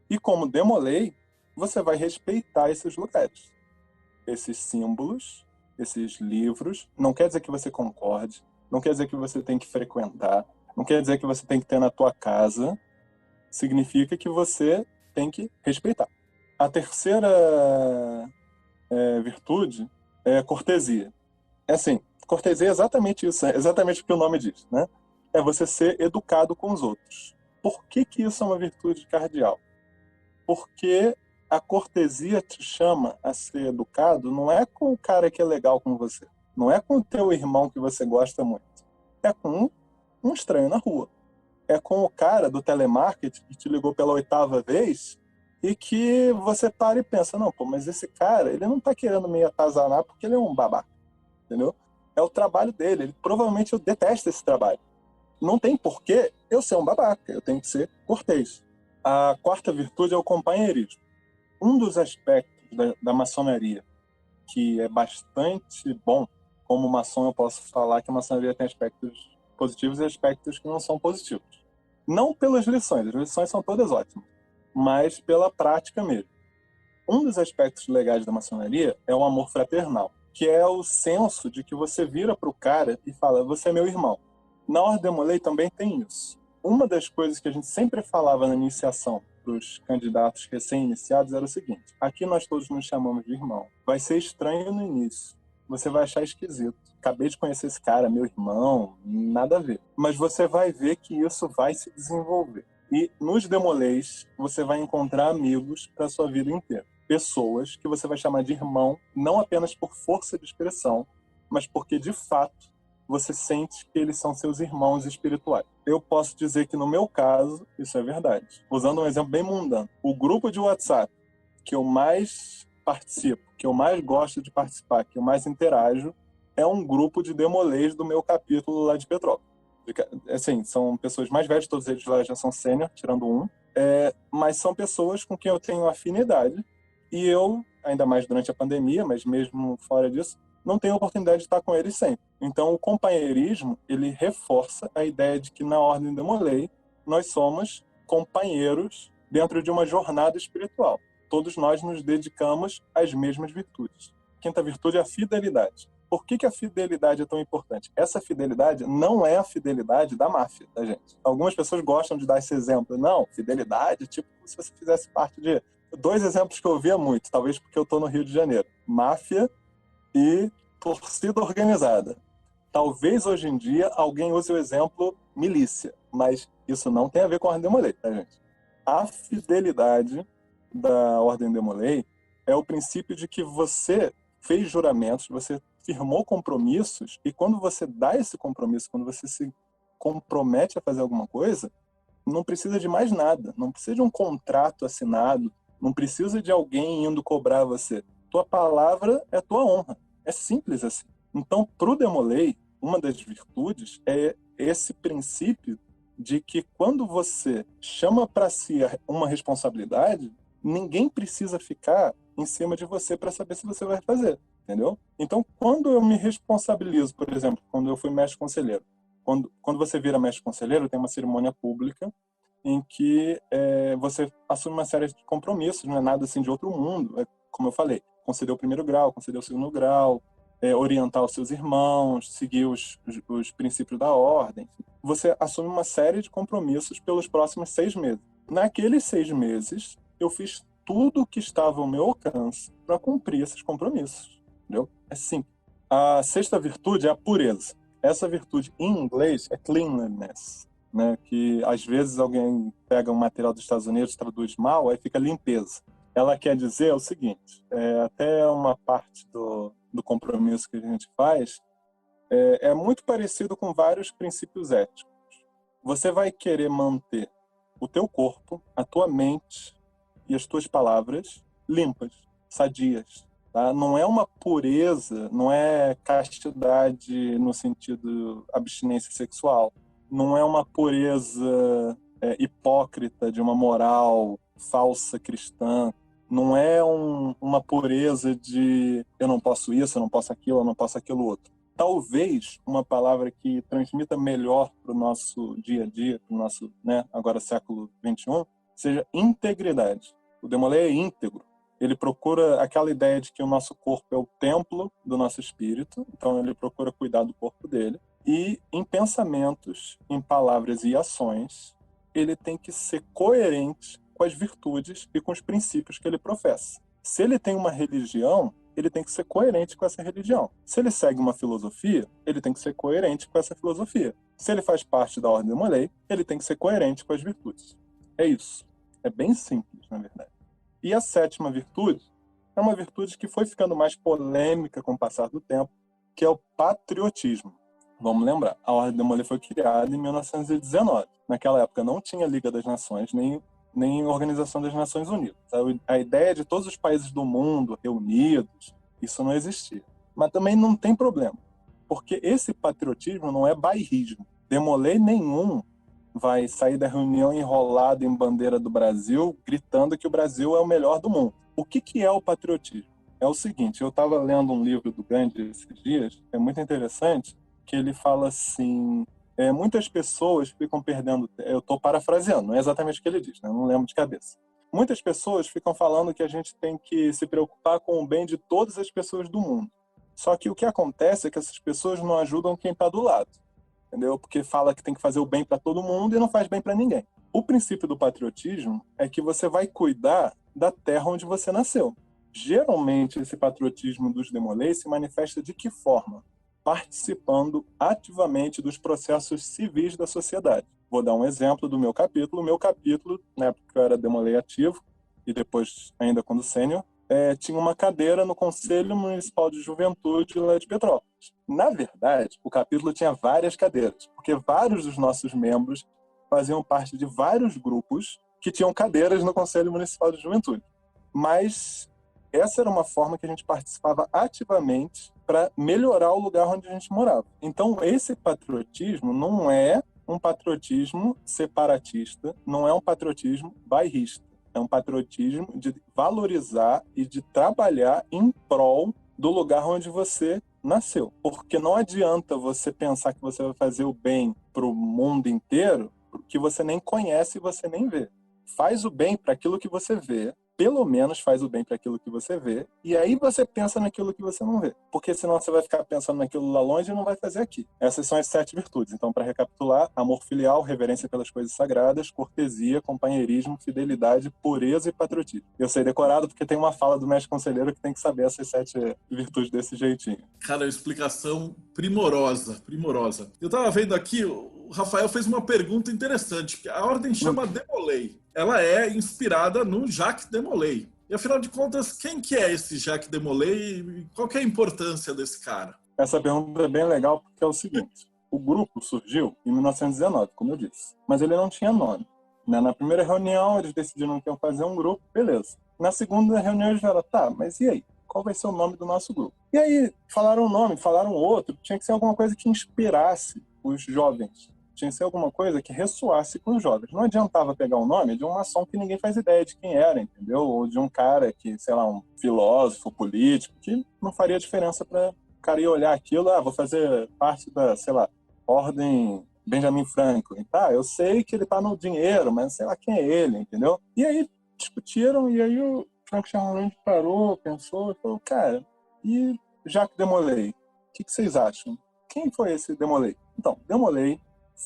E como Demolei, você vai respeitar esses lugares. Esses símbolos, esses livros, não quer dizer que você concorde, não quer dizer que você tem que frequentar, não quer dizer que você tem que ter na tua casa, significa que você tem que respeitar. A terceira virtude é cortesia. É assim, cortesia é exatamente isso, é exatamente o que o nome diz, né? É você ser educado com os outros. Por que isso é uma virtude cardeal? Porque a cortesia te chama a ser educado não é com o cara que é legal com você, não é com o teu irmão que você gosta muito, é com um estranho na rua. É com o cara do telemarketing que te ligou pela 8ª vez e que você para e pensa, não, pô, mas esse cara, ele não tá querendo me atazanar porque ele é um babaca, entendeu? É o trabalho dele, provavelmente eu detesto esse trabalho. Não tem porquê eu ser um babaca, eu tenho que ser cortês. A quarta virtude é o companheirismo. Um dos aspectos da maçonaria que é bastante bom, como maçom eu posso falar que a maçonaria tem aspectos positivos e aspectos que não são positivos. Não pelas lições, as lições são todas ótimas, mas pela prática mesmo. Um dos aspectos legais da maçonaria é o amor fraternal, que é o senso de que você vira para o cara e fala, você é meu irmão. Na Ordem Demolei também tem isso. Uma das coisas que a gente sempre falava na iniciação para os candidatos recém-iniciados era o seguinte, aqui nós todos nos chamamos de irmão. Vai ser estranho no início, você vai achar esquisito. Acabei de conhecer esse cara, meu irmão, nada a ver. Mas você vai ver que isso vai se desenvolver. E nos Demoleis, você vai encontrar amigos para a sua vida inteira. Pessoas que você vai chamar de irmão, não apenas por força de expressão, mas porque, de fato, você sente que eles são seus irmãos espirituais. Eu posso dizer que, no meu caso, isso é verdade. Usando um exemplo bem mundano. O grupo de WhatsApp que eu mais participo, que eu mais gosto de participar, que eu mais interajo, é um grupo de Demoleis do meu capítulo lá de Petrópolis. Assim, são pessoas mais velhas, todos eles lá já são sênior, tirando um, mas são pessoas com quem eu tenho afinidade e eu, ainda mais durante a pandemia, mas mesmo fora disso, não tenho a oportunidade de estar com eles sempre. Então, o companheirismo, ele reforça a ideia de que na Ordem Demolei nós somos companheiros dentro de uma jornada espiritual. Todos nós nos dedicamos às mesmas virtudes. A quinta virtude é a fidelidade. Por que a fidelidade é tão importante? Essa fidelidade não é a fidelidade da máfia, tá, gente? Algumas pessoas gostam de dar esse exemplo. Não, fidelidade, tipo, se você fizesse parte de... 2 exemplos que eu ouvia muito, talvez porque eu estou no Rio de Janeiro. Máfia e torcida organizada. Talvez hoje em dia alguém use o exemplo milícia, mas isso não tem a ver com a Ordem Demolei, tá, gente? A fidelidade da Ordem Demolei é o princípio de que você fez juramentos, você firmou compromissos, e quando você dá esse compromisso, quando você se compromete a fazer alguma coisa, não precisa de mais nada, não precisa de um contrato assinado, não precisa de alguém indo cobrar você. Tua palavra é tua honra. É simples assim. Então, para o Demolei, uma das virtudes é esse princípio de que quando você chama para si uma responsabilidade, ninguém precisa ficar em cima de você para saber se você vai fazer, entendeu? Então, quando eu me responsabilizo, por exemplo, quando eu fui mestre conselheiro, quando você vira mestre conselheiro, tem uma cerimônia pública em que você assume uma série de compromissos, não é nada assim de outro mundo, como eu falei, conceder o 1º grau, conceder o 2º grau, orientar os seus irmãos, seguir os princípios da ordem. Você assume uma série de compromissos pelos próximos 6 meses. Naqueles 6 meses, eu fiz tudo o que estava ao meu alcance para cumprir esses compromissos. Entendeu? É simples. A 6ª virtude é a pureza. Essa virtude, em inglês, é cleanliness. né? Que às vezes alguém pega um material dos Estados Unidos, traduz mal, aí fica limpeza. Ela quer dizer o seguinte, até uma parte do compromisso que a gente faz, é muito parecido com vários princípios éticos. Você vai querer manter o teu corpo, a tua mente e as tuas palavras limpas, sadias. Tá? Não é uma pureza, não é castidade no sentido abstinência sexual. Não é uma pureza hipócrita de uma moral falsa cristã. Não é uma pureza de eu não posso isso, eu não posso aquilo, eu não posso aquilo outro. Talvez uma palavra que transmita melhor para o nosso dia a dia, para o nosso, agora século XXI, seja integridade. O Demolay é íntegro. Ele procura aquela ideia de que o nosso corpo é o templo do nosso espírito, então ele procura cuidar do corpo dele. E em pensamentos, em palavras e ações, ele tem que ser coerente com as virtudes e com os princípios que ele professa. Se ele tem uma religião, ele tem que ser coerente com essa religião. Se ele segue uma filosofia, ele tem que ser coerente com essa filosofia. Se ele faz parte da Ordem Demolay, ele tem que ser coerente com as virtudes. É isso. É bem simples, na verdade. E a 7ª virtude é uma virtude que foi ficando mais polêmica com o passar do tempo, que é o patriotismo. Vamos lembrar, a Ordem Demolay foi criada em 1919. Naquela época não tinha Liga das Nações, nem Organização das Nações Unidas. A ideia de todos os países do mundo reunidos, isso não existia. Mas também não tem problema, porque esse patriotismo não é bairrismo. Demolay nenhum vai sair da reunião enrolado em bandeira do Brasil, gritando que o Brasil é o melhor do mundo. O que é o patriotismo? É o seguinte, eu estava lendo um livro do Gandhi esses dias, é muito interessante, que ele fala assim, muitas pessoas ficam perdendo, eu estou parafraseando, não é exatamente o que ele diz, né? Eu não lembro de cabeça. Muitas pessoas ficam falando que a gente tem que se preocupar com o bem de todas as pessoas do mundo. Só que o que acontece é que essas pessoas não ajudam quem está do lado. Entendeu? Porque fala que tem que fazer o bem para todo mundo e não faz bem para ninguém. O princípio do patriotismo é que você vai cuidar da terra onde você nasceu. Geralmente, esse patriotismo dos Demolay se manifesta de que forma? Participando ativamente dos processos civis da sociedade. Vou dar um exemplo do meu capítulo. O meu capítulo, na época que eu era Demolay ativo, e depois ainda quando sênior, tinha uma cadeira no Conselho Municipal de Juventude lá de Petrópolis. Na verdade, o capítulo tinha várias cadeiras, porque vários dos nossos membros faziam parte de vários grupos que tinham cadeiras no Conselho Municipal de Juventude. Mas essa era uma forma que a gente participava ativamente para melhorar o lugar onde a gente morava. Então, esse patriotismo não é um patriotismo separatista, não é um patriotismo bairrista. É um patriotismo de valorizar e de trabalhar em prol do lugar onde você nasceu. Porque não adianta você pensar que você vai fazer o bem para o mundo inteiro, que você nem conhece e você nem vê. Faz o bem para aquilo que você vê, pelo menos faz o bem para aquilo que você vê, e aí você pensa naquilo que você não vê. Porque senão você vai ficar pensando naquilo lá longe e não vai fazer aqui. Essas são as 7 virtudes. Então, para recapitular, amor filial, reverência pelas coisas sagradas, cortesia, companheirismo, fidelidade, pureza e patriotismo. Eu sei decorado porque tem uma fala do mestre conselheiro que tem que saber essas 7 virtudes desse jeitinho. Cara, explicação primorosa, primorosa. Eu tava vendo aqui, o Rafael fez uma pergunta interessante. A ordem chama Demolay. Ela é inspirada no Jacques Demolay. E afinal de contas, quem que é esse Jacques Demolay e qual que é a importância desse cara? Essa pergunta é bem legal porque é o seguinte, o grupo surgiu em 1919, como eu disse, mas ele não tinha nome. Na primeira reunião eles decidiram que iam fazer um grupo, beleza. Na segunda reunião eles falaram, tá, mas e aí? Qual vai ser o nome do nosso grupo? E aí falaram um nome, falaram outro, tinha que ser alguma coisa que inspirasse os jovens. Tinha que ser alguma coisa que ressoasse com os jovens. Não adiantava pegar o nome de um maçom que ninguém faz ideia de quem era, entendeu? Ou de um cara que, sei lá, um filósofo político, que não faria diferença para o cara ir olhar aquilo, vou fazer parte da, sei lá, ordem Benjamin Franklin. Tá, eu sei que ele tá no dinheiro, mas sei lá quem é ele, entendeu? E aí discutiram, e aí o Frank Charland parou, pensou, e falou, cara, e Jacques Demolay? O que vocês acham? Quem foi esse Demolay? Então, Demolay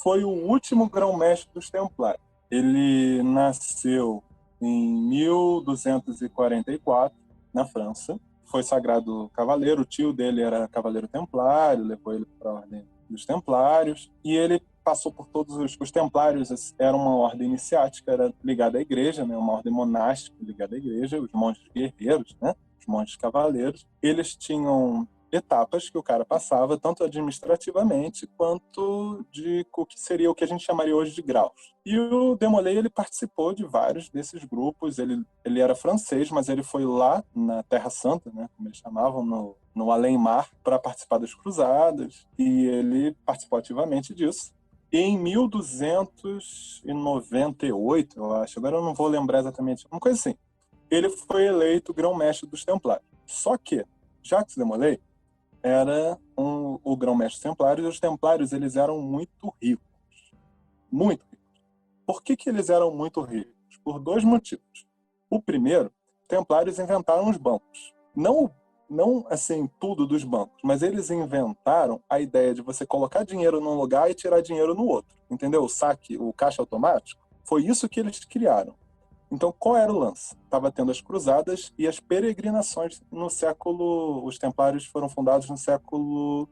foi o último grão-mestre dos Templários. Ele nasceu em 1244, na França. Foi sagrado cavaleiro, o tio dele era cavaleiro templário, levou ele para a ordem dos Templários. E ele passou por todos os templários. Era uma ordem iniciática, era ligada à igreja, né? Uma ordem monástica ligada à igreja, os monges guerreiros, né? Os monges cavaleiros. Eles tinham etapas que o cara passava, tanto administrativamente quanto de o que seria o que a gente chamaria hoje de graus. E o Demolay, ele participou de vários desses grupos. Ele era francês, mas ele foi lá na Terra Santa, né, como eles chamavam, no além-mar, para participar das cruzadas, e ele participou ativamente disso. E em 1298, eu acho, agora eu não vou lembrar exatamente, uma coisa assim, ele foi eleito grão-mestre dos Templários. Só que Jacques de Molay era o grão-mestre dos Templários, e os Templários, eles eram muito ricos. Muito ricos. Por que eles eram muito ricos? Por dois motivos. O primeiro, os Templários inventaram os bancos. Não assim, tudo dos bancos, mas eles inventaram a ideia de você colocar dinheiro num lugar e tirar dinheiro no outro. Entendeu? O saque, o caixa automático, foi isso que eles criaram. Então, qual era o lance? Estava tendo as cruzadas e as peregrinações no século... Os Templários foram fundados no século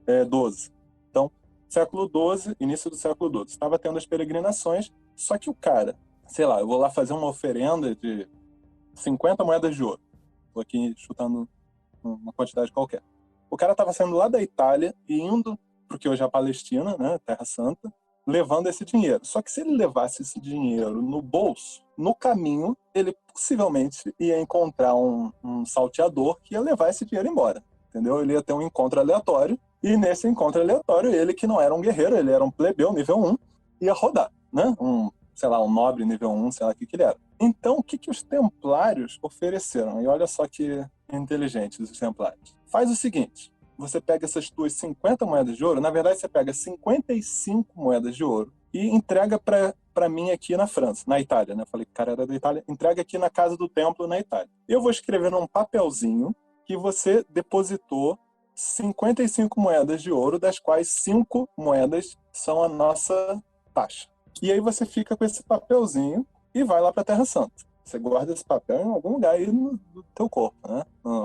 XII. Então, século XII, início do século XII. Estava tendo as peregrinações, só que o cara, sei lá, eu vou lá fazer uma oferenda de 50 moedas de ouro. Estou aqui chutando uma quantidade qualquer. O cara estava saindo lá da Itália e indo, porque hoje é a Palestina, né, Terra Santa, levando esse dinheiro. Só que se ele levasse esse dinheiro no bolso, no caminho, ele possivelmente ia encontrar um salteador que ia levar esse dinheiro embora. Entendeu? Ele ia ter um encontro aleatório, e nesse encontro aleatório, ele que não era um guerreiro, ele era um plebeu nível 1, ia rodar, né? Um nobre nível 1, sei lá o que ele era. Então, o que os Templários ofereceram? E olha só que inteligentes os Templários. Faz o seguinte: você pega essas tuas 50 moedas de ouro, na verdade você pega 55 moedas de ouro e entrega para mim aqui na França, na Itália, né? Eu falei que o cara era da Itália. Entrega aqui na Casa do Templo, na Itália. Eu vou escrever num papelzinho que você depositou 55 moedas de ouro, das quais 5 moedas são a nossa taxa. E aí você fica com esse papelzinho e vai lá para a Terra Santa. Você guarda esse papel em algum lugar aí no teu corpo, né?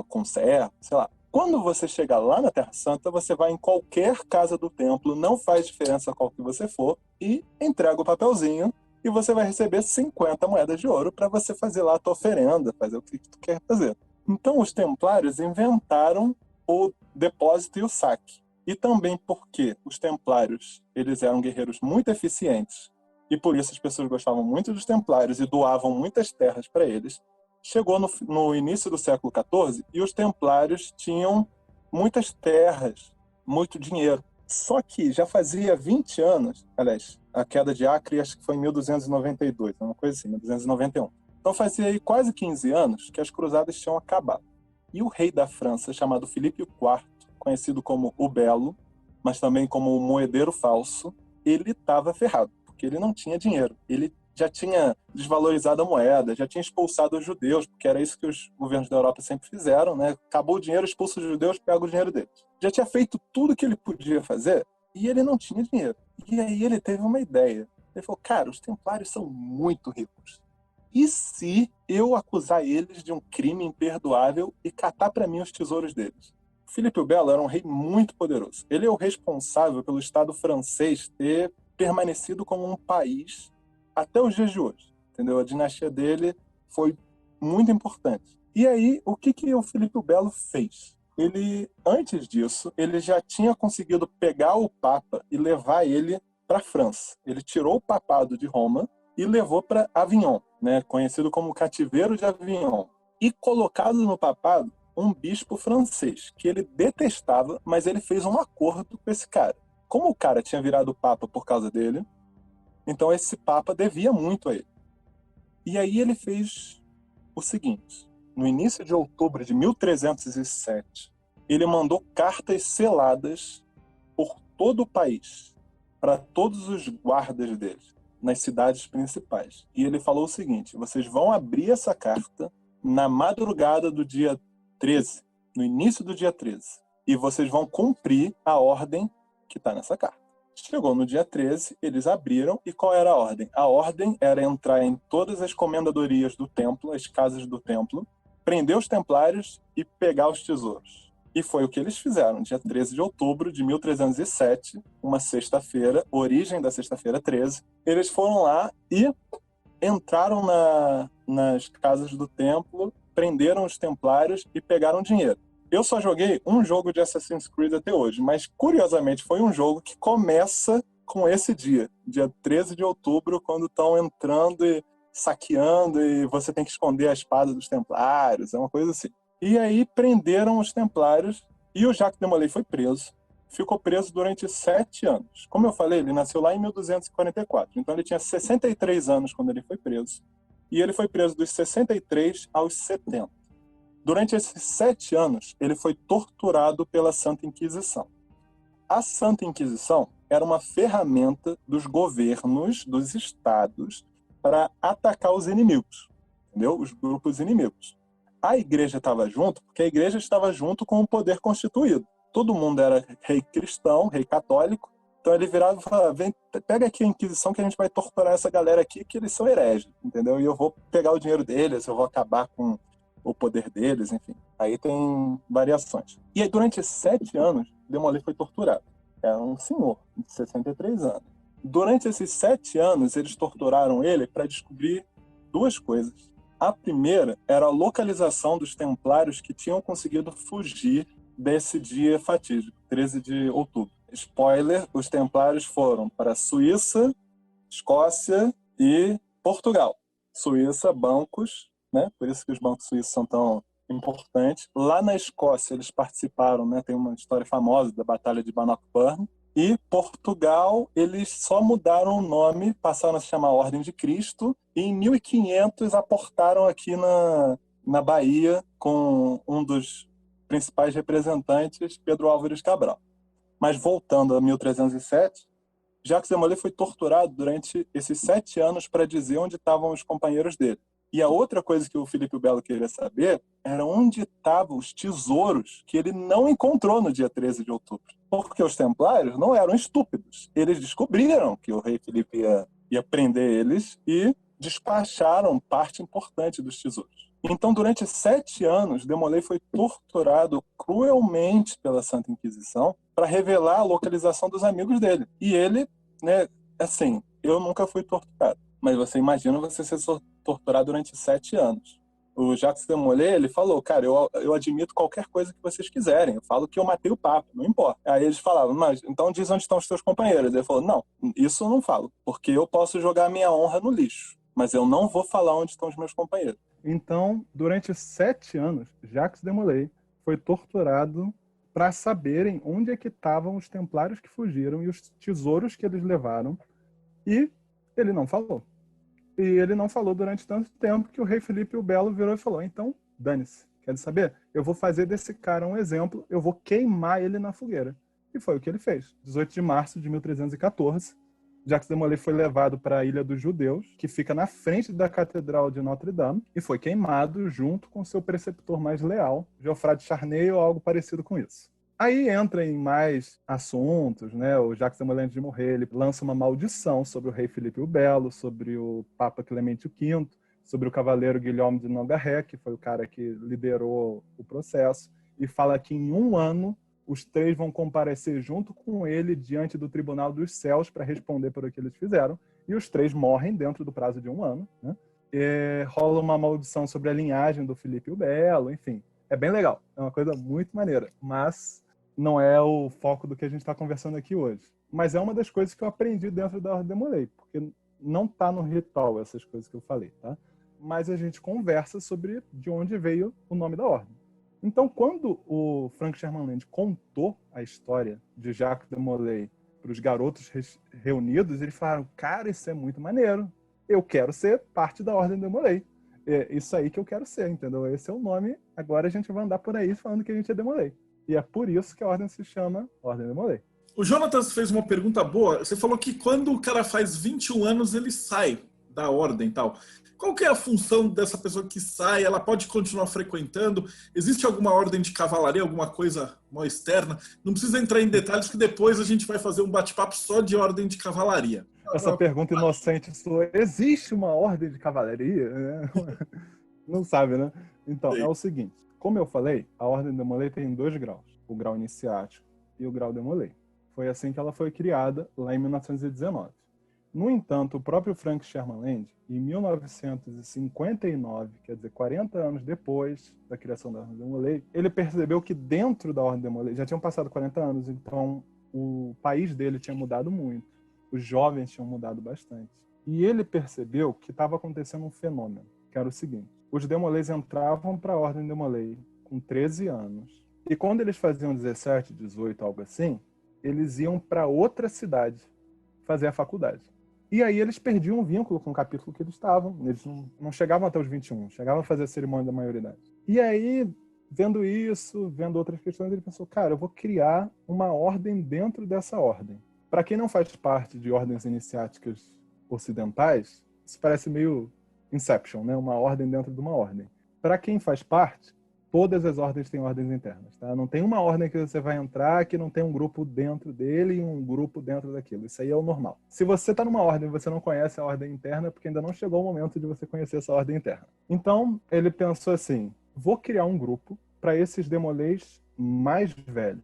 Conserva, sei lá. Quando você chegar lá na Terra Santa, você vai em qualquer casa do templo, não faz diferença qual que você for, e entrega o papelzinho e você vai receber 50 moedas de ouro para você fazer lá a tua oferenda, fazer o que tu quer fazer. Então os Templários inventaram o depósito e o saque. E também porque os Templários, eles eram guerreiros muito eficientes, e por isso as pessoas gostavam muito dos Templários e doavam muitas terras para eles. Chegou no início do século XIV e os Templários tinham muitas terras, muito dinheiro. Só que já fazia 20 anos, aliás, a queda de Acre acho que foi em 1292, uma coisa assim, 1291. Então fazia aí quase 15 anos que as cruzadas tinham acabado. E o rei da França, chamado Filipe IV, conhecido como o Belo, mas também como o Moedeiro Falso, ele estava ferrado, porque ele não tinha dinheiro. Ele já tinha desvalorizado a moeda, já tinha expulsado os judeus, porque era isso que os governos da Europa sempre fizeram, né? Acabou o dinheiro, expulsa os judeus, pega o dinheiro deles. Já tinha feito tudo que ele podia fazer e ele não tinha dinheiro. E aí ele teve uma ideia. Ele falou, cara, os Templários são muito ricos. E se eu acusar eles de um crime imperdoável e catar para mim os tesouros deles? Filipe o Belo era um rei muito poderoso. Ele é o responsável pelo Estado francês ter permanecido como um país até os dias de hoje, entendeu? A dinastia dele foi muito importante. E aí, o que o Filipe o Belo fez? Ele, antes disso, ele já tinha conseguido pegar o Papa e levar ele para a França. Ele tirou o papado de Roma e levou para Avignon, né, conhecido como Cativeiro de Avignon, e colocado no papado um bispo francês, que ele detestava, mas ele fez um acordo com esse cara. Como o cara tinha virado papa por causa dele, então esse papa devia muito a ele. E aí ele fez o seguinte: no início de outubro de 1307, ele mandou cartas seladas por todo o país, para todos os guardas dele, nas cidades principais. E ele falou o seguinte: vocês vão abrir essa carta na madrugada do dia 13, no início do dia 13, e vocês vão cumprir a ordem que está nessa carta. Chegou no dia 13, eles abriram, e qual era a ordem? A ordem era entrar em todas as comendadorias do templo, as casas do templo, prender os templários e pegar os tesouros. E foi o que eles fizeram, dia 13 de outubro de 1307, uma sexta-feira, origem da sexta-feira 13. Eles foram lá e entraram nas casas do templo, prenderam os templários e pegaram dinheiro. Eu só joguei um jogo de Assassin's Creed até hoje, mas curiosamente foi um jogo que começa com esse dia 13 de outubro, quando estão entrando e saqueando e você tem que esconder a espada dos templários, é uma coisa assim. E aí prenderam os templários e o Jacques Desmoulins foi preso. Ficou preso durante 7 anos. Como eu falei, ele nasceu lá em 1244. Então ele tinha 63 anos quando ele foi preso. E ele foi preso dos 63 aos 70. Durante esses 7 anos, ele foi torturado pela Santa Inquisição. A Santa Inquisição era uma ferramenta dos governos, dos estados, para atacar os inimigos, entendeu? Os grupos inimigos. A igreja estava junto, porque a igreja estava junto com o poder constituído. Todo mundo era rei cristão, rei católico, então ele virava e falava, pega aqui a Inquisição que a gente vai torturar essa galera aqui, que eles são hereges, entendeu? E eu vou pegar o dinheiro deles, eu vou acabar com o poder deles, enfim. Aí tem variações. E aí, durante 7 anos, Desmoulins foi torturado. Era um senhor de 63 anos. Durante esses 7 anos, eles torturaram ele para descobrir 2 coisas. A primeira era a localização dos templários que tinham conseguido fugir desse dia fatídico, 13 de outubro. Spoiler, os templários foram para Suíça, Escócia e Portugal. Suíça, bancos, né? Por isso que os bancos suíços são tão importantes. Lá na Escócia eles participaram, né? Tem uma história famosa da Batalha de Bannockburn. E Portugal, eles só mudaram o nome, passaram a se chamar Ordem de Cristo, e em 1500 aportaram aqui na Bahia com um dos principais representantes, Pedro Álvares Cabral. Mas voltando a 1307, Jacques Desmoulins foi torturado durante esses 7 anos para dizer onde estavam os companheiros dele. E a outra coisa que o Felipe Belo queria saber era onde estavam os tesouros que ele não encontrou no dia 13 de outubro. Porque os templários não eram estúpidos. Eles descobriram que o rei Felipe ia prender eles e despacharam parte importante dos tesouros. Então, durante 7 anos, Desmoulins foi torturado cruelmente pela Santa Inquisição para revelar a localização dos amigos dele. E ele, né, assim, eu nunca fui torturado. Mas você imagina você ser torturado durante 7 anos. O Jacques Desmoulins, ele falou, cara, eu admito qualquer coisa que vocês quiserem. Eu falo que eu matei o Papa, não importa. Aí eles falavam, mas então diz onde estão os teus companheiros. Ele falou, não, isso eu não falo, porque eu posso jogar a minha honra no lixo, mas eu não vou falar onde estão os meus companheiros. Então, durante 7 anos, Jacques Desmoulins foi torturado para saberem onde é que estavam os templários que fugiram e os tesouros que eles levaram. E ele não falou. E ele não falou durante tanto tempo que o rei Felipe o Belo virou e falou, então, dane-se, quer saber? Eu vou fazer desse cara um exemplo, eu vou queimar ele na fogueira. E foi o que ele fez. 18 de março de 1314, Jacques Desmoulins foi levado para a Ilha dos Judeus, que fica na frente da Catedral de Notre-Dame, e foi queimado junto com seu preceptor mais leal, Geoffroy de Charnay, ou algo parecido com isso. Aí entra em mais assuntos, né? O Jacques Desmoulins, antes de morrer, ele lança uma maldição sobre o rei Felipe o Belo, sobre o Papa Clemente V, sobre o cavaleiro Guilherme de Nogaret, que foi o cara que liderou o processo, e fala que em 1 ano os 3 vão comparecer junto com ele diante do Tribunal dos Céus para responder por o que eles fizeram, e os 3 morrem dentro do prazo de 1 ano, né? E rola uma maldição sobre a linhagem do Felipe o Belo, enfim. É bem legal, é uma coisa muito maneira, mas não é o foco do que a gente está conversando aqui hoje. Mas é uma das coisas que eu aprendi dentro da Ordem Desmoulins, porque não está no ritual essas coisas que eu falei, tá? Mas a gente conversa sobre de onde veio o nome da ordem. Então, quando o Frank Sherman Land contou a história de Jacques Desmoulins para os garotos reunidos, eles falaram, cara, isso é muito maneiro. Eu quero ser parte da Ordem Desmoulins. É isso aí que eu quero ser, entendeu? Esse é o nome. Agora a gente vai andar por aí falando que a gente é Desmoulins. E é por isso que a ordem se chama Ordem Desmoulins. O Jonatas fez uma pergunta boa. Você falou que quando o cara faz 21 anos, ele sai da ordem e tal. Qual que é a função dessa pessoa que sai? Ela pode continuar frequentando? Existe alguma ordem de cavalaria, alguma coisa mais externa? Não precisa entrar em detalhes, que depois a gente vai fazer um bate-papo só de ordem de cavalaria. Essa pergunta inocente sua, existe uma ordem de cavalaria? Não sabe, né? Então, é o seguinte. Como eu falei, a Ordem Demolay tem 2 graus, o grau iniciático e o grau Demolay. Foi assim que ela foi criada, lá em 1919. No entanto, o próprio Frank Sherman Land, em 1959, quer dizer, 40 anos depois da criação da Ordem Demolay, ele percebeu que dentro da Ordem Demolay, já tinham passado 40 anos, então o país dele tinha mudado muito, os jovens tinham mudado bastante. E ele percebeu que estava acontecendo um fenômeno, que era o seguinte: os Demolays entravam para a Ordem Demolay com 13 anos, e quando eles faziam 17, 18, algo assim, eles iam para outra cidade fazer a faculdade. E aí eles perdiam o vínculo com o capítulo que eles estavam. Eles não chegavam até os 21, chegavam a fazer a cerimônia da maioridade. E aí, vendo isso, vendo outras questões, ele pensou, cara, eu vou criar uma ordem dentro dessa ordem. Para quem não faz parte de ordens iniciáticas ocidentais, isso parece meio Inception, né? Uma ordem dentro de uma ordem. Para quem faz parte, todas as ordens têm ordens internas, tá? Não tem uma ordem que você vai entrar que não tem um grupo dentro dele e um grupo dentro daquilo. Isso aí é o normal. Se você está numa ordem e você não conhece a ordem interna, é porque ainda não chegou o momento de você conhecer essa ordem interna. Então, ele pensou assim, vou criar um grupo para esses Demolays mais velhos.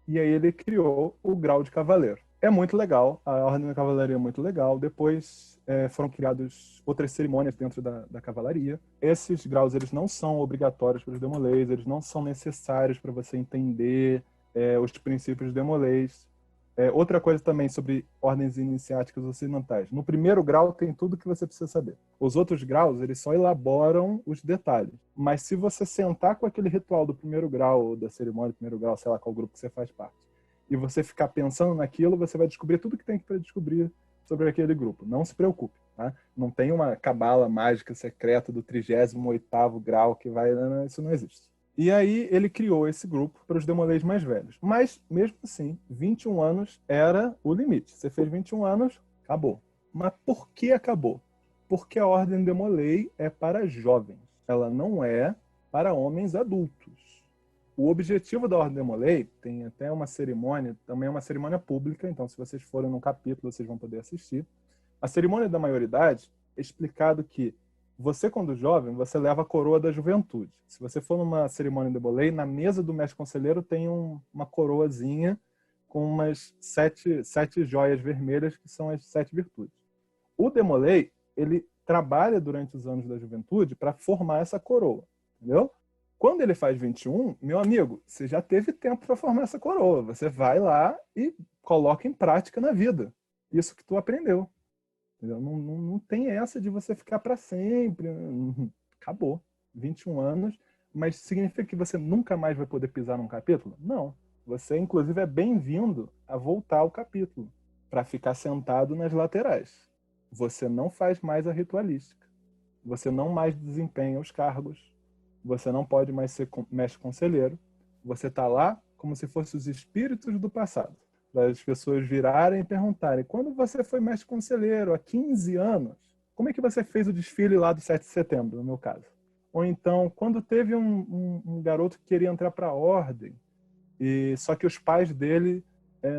E aí ele criou o grau de cavaleiro. É muito legal, a Ordem da Cavalaria é muito legal. Depois foram criadas outras cerimônias dentro da cavalaria. Esses graus eles não são obrigatórios para os Demolays, eles não são necessários para você entender os princípios Demolays. Outra coisa também sobre ordens iniciáticas ocidentais. No primeiro grau tem tudo que você precisa saber. Os outros graus, eles só elaboram os detalhes. Mas se você sentar com aquele ritual do primeiro grau, ou da cerimônia do primeiro grau, sei lá qual grupo que você faz parte, e você ficar pensando naquilo, você vai descobrir tudo que tem para descobrir sobre aquele grupo. Não se preocupe, tá? Não tem uma cabala mágica secreta do 38º grau que vai... Isso não existe. E aí ele criou esse grupo para os Demolays mais velhos. Mas, mesmo assim, 21 anos era o limite. Você fez 21 anos, acabou. Mas por que acabou? Porque a Ordem Demolay é para jovens. Ela não é para homens adultos. O objetivo da Ordem Demolay tem até uma cerimônia, também é uma cerimônia pública, então se vocês forem no capítulo, vocês vão poder assistir. A cerimônia da maioridade é explicado que você, quando jovem, você leva a coroa da juventude. Se você for numa cerimônia Demolay, na mesa do mestre conselheiro tem uma coroazinha com umas 7 joias vermelhas, que são as 7 virtudes. O Demolay, ele trabalha durante os anos da juventude para formar essa coroa, entendeu? Quando ele faz 21, meu amigo, você já teve tempo para formar essa coroa. Você vai lá e coloca em prática na vida isso que tu aprendeu. Entendeu? Não tem essa de você ficar para sempre. Acabou. 21 anos. Mas significa que você nunca mais vai poder pisar num capítulo? Não. Você, inclusive, é bem-vindo a voltar ao capítulo para ficar sentado nas laterais. Você não faz mais a ritualística. Você não mais desempenha os cargos. Você não pode mais ser mestre conselheiro. Você está lá como se fossem os espíritos do passado. Para as pessoas virarem e perguntarem, quando você foi mestre conselheiro, há 15 anos, como é que você fez o desfile lá do 7 de setembro, no meu caso? Ou então, quando teve um garoto que queria entrar para a ordem, só que os pais dele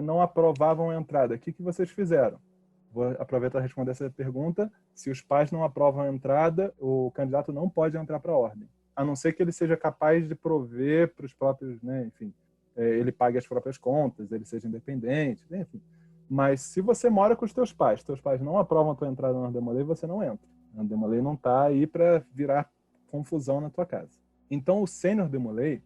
não aprovavam a entrada, o que vocês fizeram? Vou aproveitar para responder essa pergunta. Se os pais não aprovam a entrada, o candidato não pode entrar para a ordem. A não ser que ele seja capaz de prover para os próprios, né, enfim, ele pague as próprias contas, ele seja independente, enfim. Mas se você mora com os teus pais não aprovam a tua entrada na Demolay, você não entra. A Demolay não está aí para virar confusão na tua casa. Então o Sênior Demolay,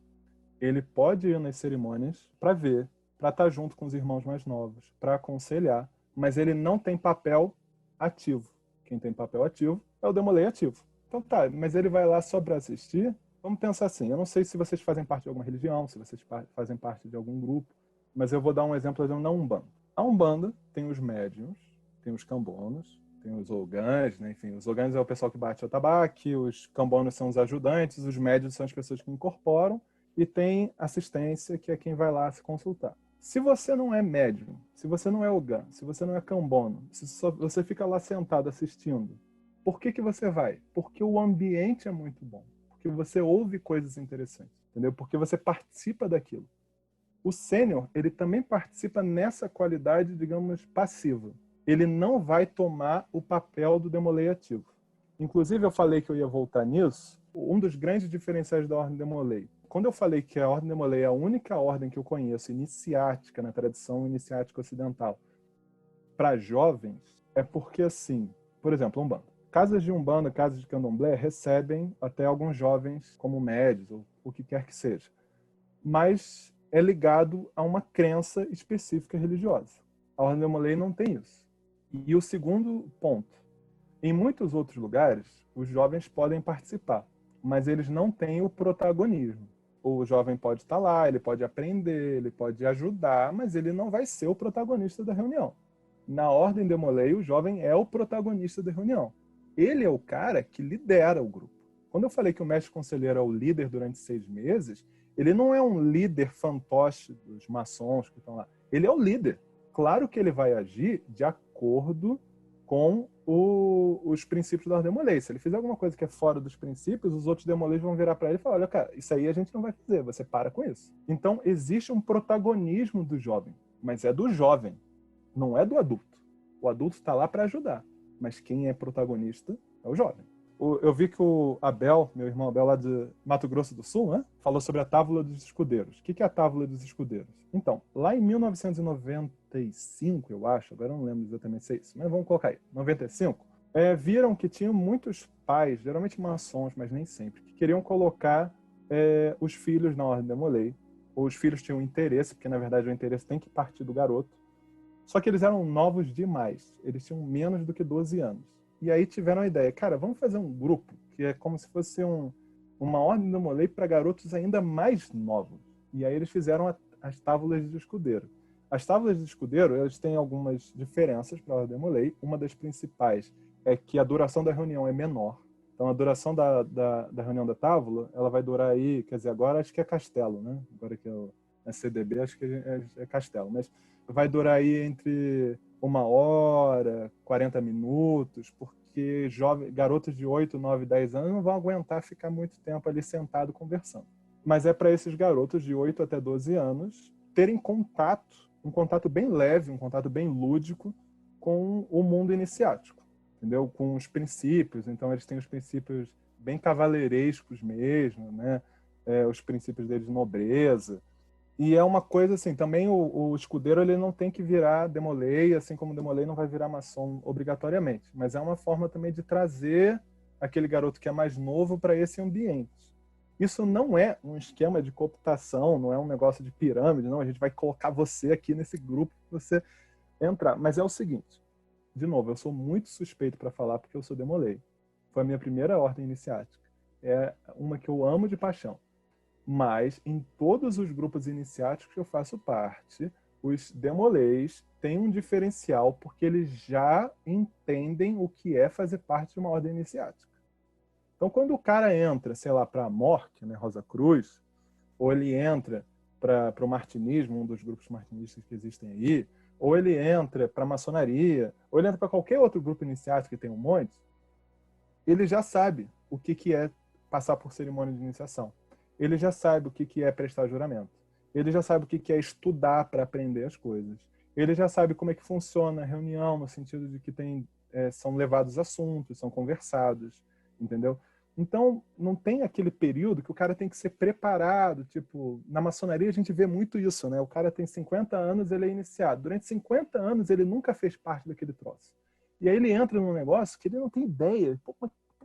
ele pode ir nas cerimônias para ver, para estar junto com os irmãos mais novos, para aconselhar, mas ele não tem papel ativo. Quem tem papel ativo é o Demolay ativo. Então tá, mas ele vai lá só para assistir? Vamos pensar assim, eu não sei se vocês fazem parte de alguma religião, se vocês fazem parte de algum grupo, mas eu vou dar um exemplo da Umbanda. A Umbanda tem os médiuns, tem os cambonos, tem os ogãs, né? Enfim, os ogãs é o pessoal que bate o tabaque, os cambonos são os ajudantes, os médiuns são as pessoas que incorporam, e tem assistência, que é quem vai lá se consultar. Se você não é médium, se você não é ogã, se você não é cambono, se você fica lá sentado assistindo, por que você vai? Porque o ambiente é muito bom. Porque você ouve coisas interessantes. Entendeu? Porque você participa daquilo. O sênior, ele também participa nessa qualidade, digamos, passiva. Ele não vai tomar o papel do Demolay ativo. Inclusive, eu falei que eu ia voltar nisso, um dos grandes diferenciais da Ordem de Molay. Quando eu falei que a Ordem de Molay é a única ordem que eu conheço iniciática, na tradição iniciática ocidental, para jovens, é porque, assim, por exemplo, Umbanda. Casas de Umbanda, casas de Candomblé recebem até alguns jovens como médios, ou o que quer que seja. Mas é ligado a uma crença específica religiosa. A Ordem de Molay não tem isso. E o segundo ponto, em muitos outros lugares, os jovens podem participar, mas eles não têm o protagonismo. O jovem pode estar lá, ele pode aprender, ele pode ajudar, mas ele não vai ser o protagonista da reunião. Na Ordem de Molay, o jovem é o protagonista da reunião. Ele é o cara que lidera o grupo. Quando eu falei que o mestre conselheiro é o líder durante 6 meses, ele não é um líder fantoche dos maçons que estão lá. Ele é o líder. Claro que ele vai agir de acordo com os princípios da Ordem de Molay. Se ele fizer alguma coisa que é fora dos princípios, os outros Demolês vão virar para ele e falar: olha, cara, isso aí a gente não vai fazer, você para com isso. Então, existe um protagonismo do jovem, mas é do jovem, não é do adulto. O adulto está lá para ajudar, mas quem é protagonista é o jovem. Eu vi que o Abel, meu irmão Abel, lá de Mato Grosso do Sul, né, falou sobre a Tábula dos Escudeiros. O que é a Tábula dos Escudeiros? Então, lá em 1995, eu acho, agora eu não lembro exatamente se é isso, mas vamos colocar aí, 95, viram que tinham muitos pais, geralmente maçons, mas nem sempre, que queriam colocar os filhos na Ordem de Molay, ou os filhos tinham interesse, porque na verdade o interesse tem que partir do garoto, só que eles eram novos demais, eles tinham menos do que 12 anos. E aí tiveram a ideia, cara, vamos fazer um grupo que é como se fosse uma Ordem de Molay para garotos ainda mais novos. E aí eles fizeram as Tábulas de Escudeiro. As Tábulas de Escudeiro, elas têm algumas diferenças para a Ordem de Molay. Uma das principais é que a duração da reunião é menor. Então a duração da reunião da Tábula, ela vai durar aí, quer dizer, agora acho que é Castelo, né? Agora que é CDB, acho que é Castelo. Mas vai durar aí entre 1 hora, 40 minutos, porque garotos de 8, 9, 10 anos não vão aguentar ficar muito tempo ali sentado conversando. Mas é para esses garotos de 8 até 12 anos terem contato, um contato bem leve, um contato bem lúdico com o mundo iniciático, entendeu? Com os princípios. Então eles têm os princípios bem cavaleirescos mesmo, né? Os princípios deles de nobreza. E é uma coisa assim, também o escudeiro ele não tem que virar Demolay, assim como o Demolay não vai virar maçom obrigatoriamente, mas é uma forma também de trazer aquele garoto que é mais novo para esse ambiente. Isso não é um esquema de cooptação, não é um negócio de pirâmide, não, a gente vai colocar você aqui nesse grupo para você entrar. Mas é o seguinte, de novo, eu sou muito suspeito para falar porque eu sou Demolay. Foi a minha primeira ordem iniciática. É uma que eu amo de paixão. Mas em todos os grupos iniciáticos que eu faço parte, os Demolays têm um diferencial porque eles já entendem o que é fazer parte de uma ordem iniciática. Então, quando o cara entra, sei lá, para a Morte, né, Rosa Cruz, ou ele entra para o martinismo, um dos grupos martinistas que existem aí, ou ele entra para a maçonaria, ou ele entra para qualquer outro grupo iniciático que tem um monte, ele já sabe o que é passar por cerimônia de iniciação. Ele já sabe o que é prestar juramento. Ele já sabe o que é estudar para aprender as coisas. Ele já sabe como é que funciona a reunião, no sentido de que são levados assuntos, são conversados, entendeu? Então, não tem aquele período que o cara tem que ser preparado. Tipo, na maçonaria a gente vê muito isso, né? O cara tem 50 anos, ele é iniciado. Durante 50 anos ele nunca fez parte daquele troço. E aí ele entra num negócio que ele não tem ideia. Pô,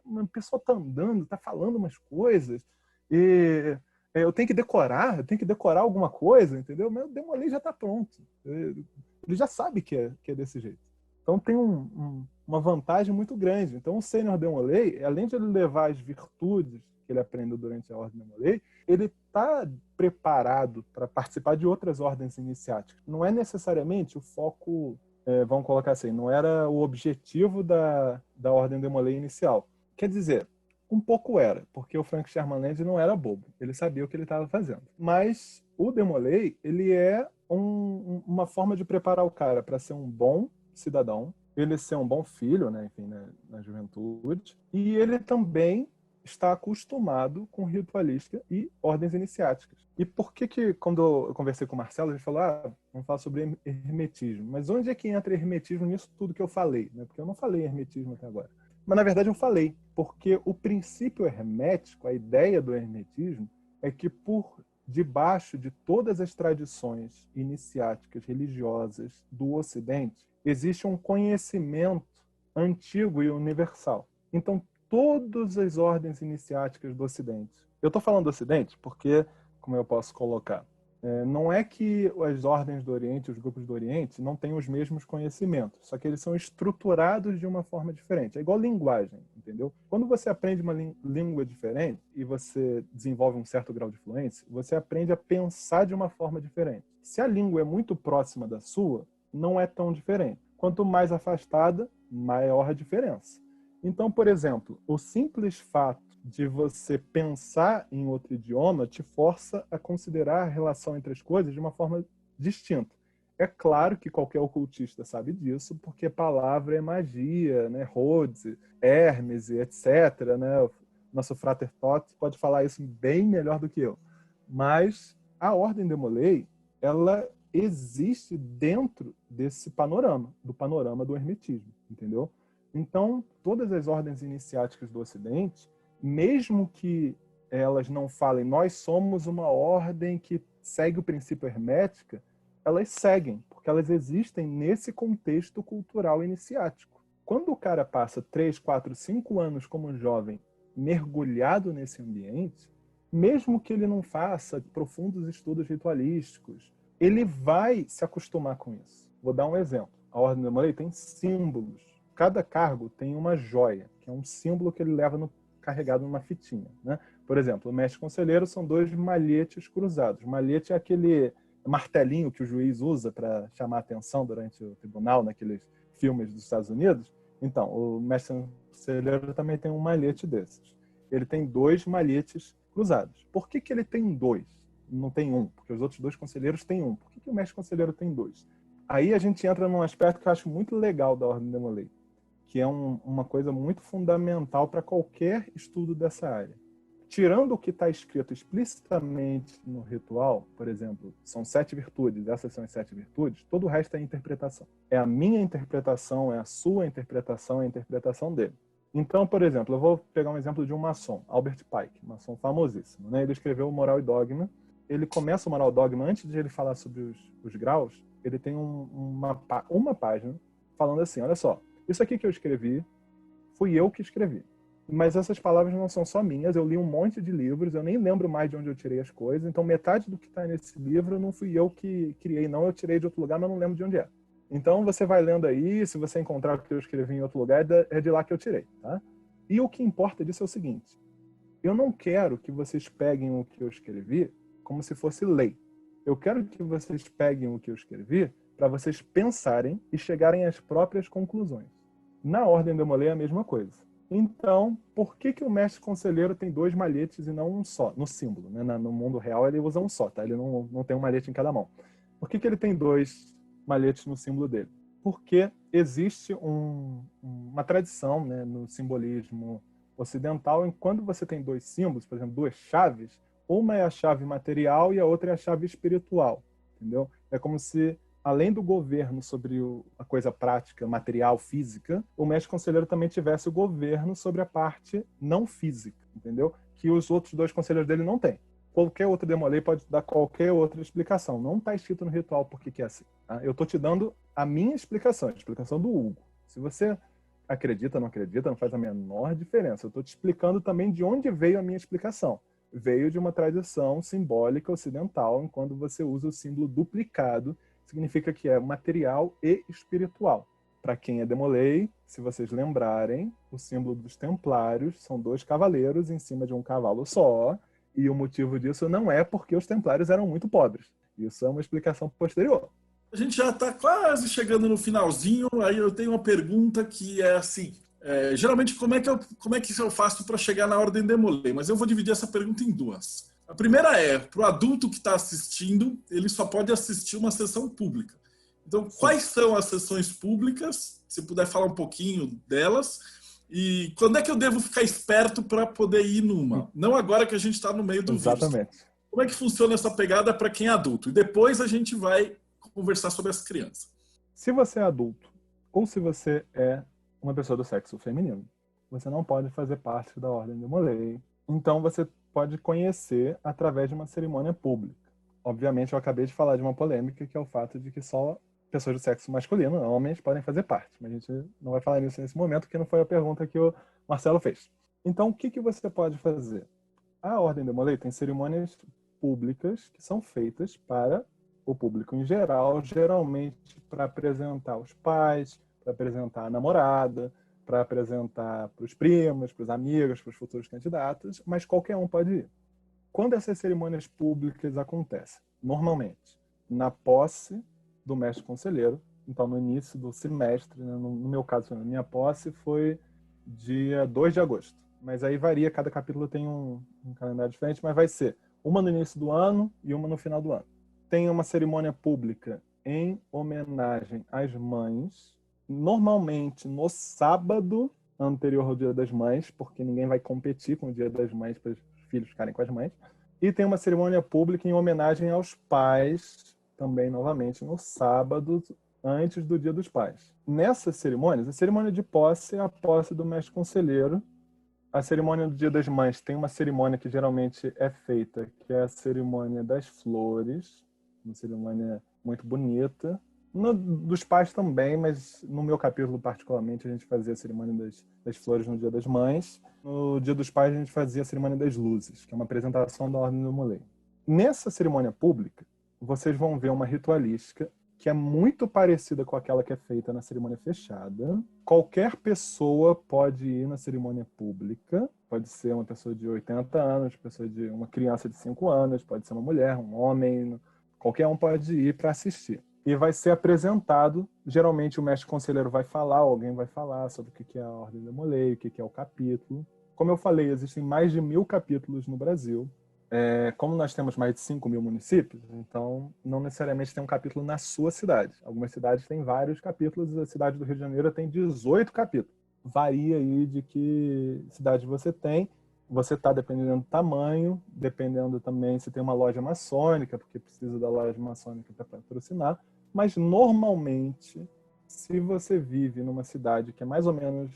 uma pessoa tá andando, tá falando umas coisas... E eu tenho que decorar alguma coisa, entendeu? Mas o Demolay já está pronto. Ele já sabe que é desse jeito. Então tem uma vantagem muito grande. Então o Sênior Demolay, além de ele levar as virtudes que ele aprendeu durante a Ordem Demolay, ele está preparado para participar de outras ordens iniciáticas. Não é necessariamente o foco, vamos colocar assim, não era o objetivo da Ordem Demolay inicial. Quer dizer, um pouco era, porque o Frank Sherman Land não era bobo. Ele sabia o que ele estava fazendo. Mas o Demolay, ele é uma forma de preparar o cara para ser um bom cidadão, ele ser um bom filho, né, enfim, na juventude, e ele também está acostumado com ritualística e ordens iniciáticas. E por que quando eu conversei com o Marcelo, ele falou, vamos falar sobre hermetismo. Mas onde é que entra hermetismo nisso tudo que eu falei? Né? Porque eu não falei hermetismo até agora. Mas, na verdade, eu falei, porque o princípio hermético, a ideia do hermetismo, é que por debaixo de todas as tradições iniciáticas religiosas do Ocidente, existe um conhecimento antigo e universal. Então, todas as ordens iniciáticas do Ocidente. Eu estou falando do Ocidente porque, como eu posso colocar, não é que as ordens do Oriente, os grupos do Oriente, não têm os mesmos conhecimentos, só que eles são estruturados de uma forma diferente. É igual linguagem, entendeu? Quando você aprende uma língua diferente e você desenvolve um certo grau de fluência, você aprende a pensar de uma forma diferente. Se a língua é muito próxima da sua, não é tão diferente. Quanto mais afastada, maior a diferença. Então, por exemplo, o simples fato de você pensar em outro idioma te força a considerar a relação entre as coisas de uma forma distinta. É claro que qualquer ocultista sabe disso, porque palavra é magia, né? Rhodes, Hermes, etc. Né? O nosso Frater Tot pode falar isso bem melhor do que eu. Mas a Ordem de Molay, ela existe dentro desse panorama, do panorama do hermetismo, entendeu? Então, todas as ordens iniciáticas do Ocidente, mesmo que elas não falem nós somos uma ordem que segue o princípio hermético, elas seguem, porque elas existem nesse contexto cultural iniciático. Quando o cara passa 3, 4, 5 anos como jovem mergulhado nesse ambiente, mesmo que ele não faça profundos estudos ritualísticos, ele vai se acostumar com isso. Vou dar um exemplo. A Ordem de Molay tem símbolos. Cada cargo tem uma joia, que é um símbolo que ele leva carregado numa fitinha, né? Por exemplo, o mestre conselheiro são 2 malhetes cruzados. Malhete é aquele martelinho que o juiz usa para chamar a atenção durante o tribunal, naqueles filmes dos Estados Unidos. Então, o mestre conselheiro também tem um malhete desses. Ele tem 2 malhetes cruzados. Por que ele tem 2? Não tem um, porque os outros 2 conselheiros têm um. Por que o mestre conselheiro tem 2? Aí a gente entra num aspecto que eu acho muito legal da Ordem de Molay, que é uma coisa muito fundamental para qualquer estudo dessa área. Tirando o que está escrito explicitamente no ritual, por exemplo, são 7 virtudes, essas são as 7 virtudes, todo o resto é interpretação. É a minha interpretação, é a sua interpretação, é a interpretação dele. Então, por exemplo, eu vou pegar um exemplo de um maçom, Albert Pike, maçom famosíssimo, né? Ele escreveu o Moral e Dogma. Ele começa o Moral e Dogma, antes de ele falar sobre os graus, ele tem uma página falando assim, olha só, isso aqui que eu escrevi, fui eu que escrevi. Mas essas palavras não são só minhas, eu li um monte de livros, eu nem lembro mais de onde eu tirei as coisas, então metade do que está nesse livro não fui eu que criei, não, eu tirei de outro lugar, mas não lembro de onde é. Então você vai lendo aí, se você encontrar o que eu escrevi em outro lugar, é de lá que eu tirei, tá? E o que importa disso é o seguinte, eu não quero que vocês peguem o que eu escrevi como se fosse lei. Eu quero que vocês peguem o que eu escrevi para vocês pensarem e chegarem às próprias conclusões. Na Ordem de Molay é a mesma coisa. Então, por que o mestre conselheiro tem 2 malhetes e não um só? No símbolo, né? No mundo real ele usa um só, tá? Ele não tem um malhete em cada mão. Por que ele tem 2 malhetes no símbolo dele? Porque existe uma tradição, né, no simbolismo ocidental, em quando você tem 2 símbolos, por exemplo, 2 chaves, uma é a chave material e a outra é a chave espiritual, entendeu? É como se, além do governo sobre a coisa prática, material, física, o mestre conselheiro também tivesse o governo sobre a parte não física, entendeu? Que os outros 2 conselheiros dele não têm. Qualquer outro de Molay pode dar qualquer outra explicação. Não está escrito no ritual por que é assim. Tá? Eu estou te dando a minha explicação, a explicação do Hugo. Se você acredita, não acredita, não faz a menor diferença. Eu estou te explicando também de onde veio a minha explicação. Veio de uma tradição simbólica ocidental, em quando você usa o símbolo duplicado, significa que é material e espiritual. Para quem é de Molay, se vocês lembrarem, o símbolo dos templários são 2 cavaleiros em cima de um cavalo só, e o motivo disso não é porque os templários eram muito pobres. Isso é uma explicação posterior. A gente já está quase chegando no finalzinho, aí eu tenho uma pergunta que é assim, geralmente como é que eu faço para chegar na Ordem de Molay? Mas eu vou dividir essa pergunta em 2. A primeira é, para o adulto que está assistindo, ele só pode assistir uma sessão pública. Então, quais são as sessões públicas? Se puder falar um pouquinho delas. E quando é que eu devo ficar esperto para poder ir numa? Não agora que a gente está no meio do vírus. Exatamente. Como é que funciona essa pegada para quem é adulto? E depois a gente vai conversar sobre as crianças. Se você é adulto ou se você é uma pessoa do sexo feminino, você não pode fazer parte da Ordem de Molay. Então você pode conhecer através de uma cerimônia pública. Obviamente, eu acabei de falar de uma polêmica, que é o fato de que só pessoas do sexo masculino, homens, podem fazer parte. Mas a gente não vai falar nisso nesse momento, porque não foi a pergunta que o Marcelo fez. Então, o que você pode fazer? A Ordem de Molay tem cerimônias públicas que são feitas para o público em geral, geralmente para apresentar os pais, para apresentar a namorada, para apresentar para os primos, para os amigos, para os futuros candidatos, mas qualquer um pode ir. Quando essas cerimônias públicas acontecem? Normalmente, na posse do mestre conselheiro, então no início do semestre, né? No meu caso, a minha posse foi dia 2 de agosto, mas aí varia, cada capítulo tem um calendário diferente, mas vai ser uma no início do ano e uma no final do ano. Tem uma cerimônia pública em homenagem às mães, normalmente no sábado anterior ao Dia das Mães, porque ninguém vai competir com o Dia das Mães para os filhos ficarem com as mães. E tem uma cerimônia pública em homenagem aos pais, também novamente no sábado, antes do Dia dos Pais. Nessas cerimônias, a cerimônia de posse é a posse do mestre conselheiro. A cerimônia do Dia das Mães tem uma cerimônia que geralmente é feita, que é a cerimônia das flores, uma cerimônia muito bonita. Dos pais também, mas no meu capítulo particularmente a gente fazia a cerimônia das flores no Dia das Mães. No Dia dos Pais a gente fazia a cerimônia das luzes, que é uma apresentação da Ordem do Molay. Nessa cerimônia pública, vocês vão ver uma ritualística que é muito parecida com aquela que é feita na cerimônia fechada. Qualquer pessoa pode ir na cerimônia pública, pode ser uma pessoa de 80 anos, uma criança de 5 anos, pode ser uma mulher, um homem, qualquer um pode ir para assistir. E vai ser apresentado, geralmente o mestre conselheiro vai falar, alguém vai falar sobre o que é a Ordem do Molay, o que é o capítulo. Como eu falei, existem mais de 1000 capítulos no Brasil. Como nós temos mais de 5.000 municípios, então não necessariamente tem um capítulo na sua cidade. Algumas cidades têm vários capítulos, a cidade do Rio de Janeiro tem 18 capítulos. Varia aí de que cidade você tem. Você está dependendo do tamanho, dependendo também se tem uma loja maçônica, porque precisa da loja maçônica para patrocinar. Mas, normalmente, se você vive numa cidade que é mais ou menos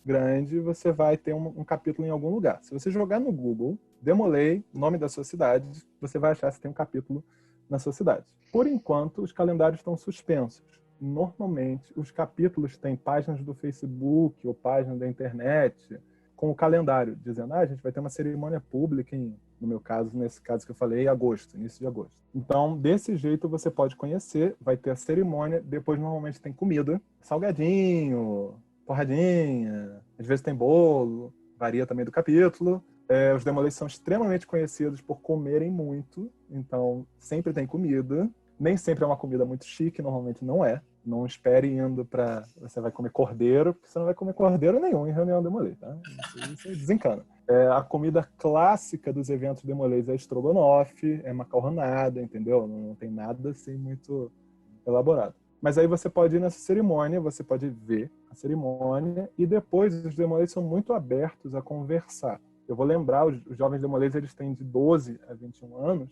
grande, você vai ter um capítulo em algum lugar. Se você jogar no Google, Demolay, nome da sua cidade, você vai achar se tem um capítulo na sua cidade. Por enquanto, os calendários estão suspensos. Normalmente, os capítulos têm páginas do Facebook ou páginas da internet com o calendário, dizendo, a gente vai ter uma cerimônia pública no meu caso, nesse caso que eu falei, agosto, início de agosto. Então, desse jeito você pode conhecer, vai ter a cerimônia, depois normalmente tem comida, salgadinho, torradinha, às vezes tem bolo, varia também do capítulo. Os Demolay são extremamente conhecidos por comerem muito, então sempre tem comida. Nem sempre é uma comida muito chique, normalmente não é. Não espere indo para... Você vai comer cordeiro, porque você não vai comer cordeiro nenhum em reunião Demolay, tá? Isso desencana. A comida clássica dos eventos Demolay é estrogonofe, é macarronada, entendeu? Não tem nada assim muito elaborado. Mas aí você pode ir nessa cerimônia, você pode ver a cerimônia, e depois os Demolay são muito abertos a conversar. Eu vou lembrar, os jovens Demolay, eles têm de 12 a 21 anos,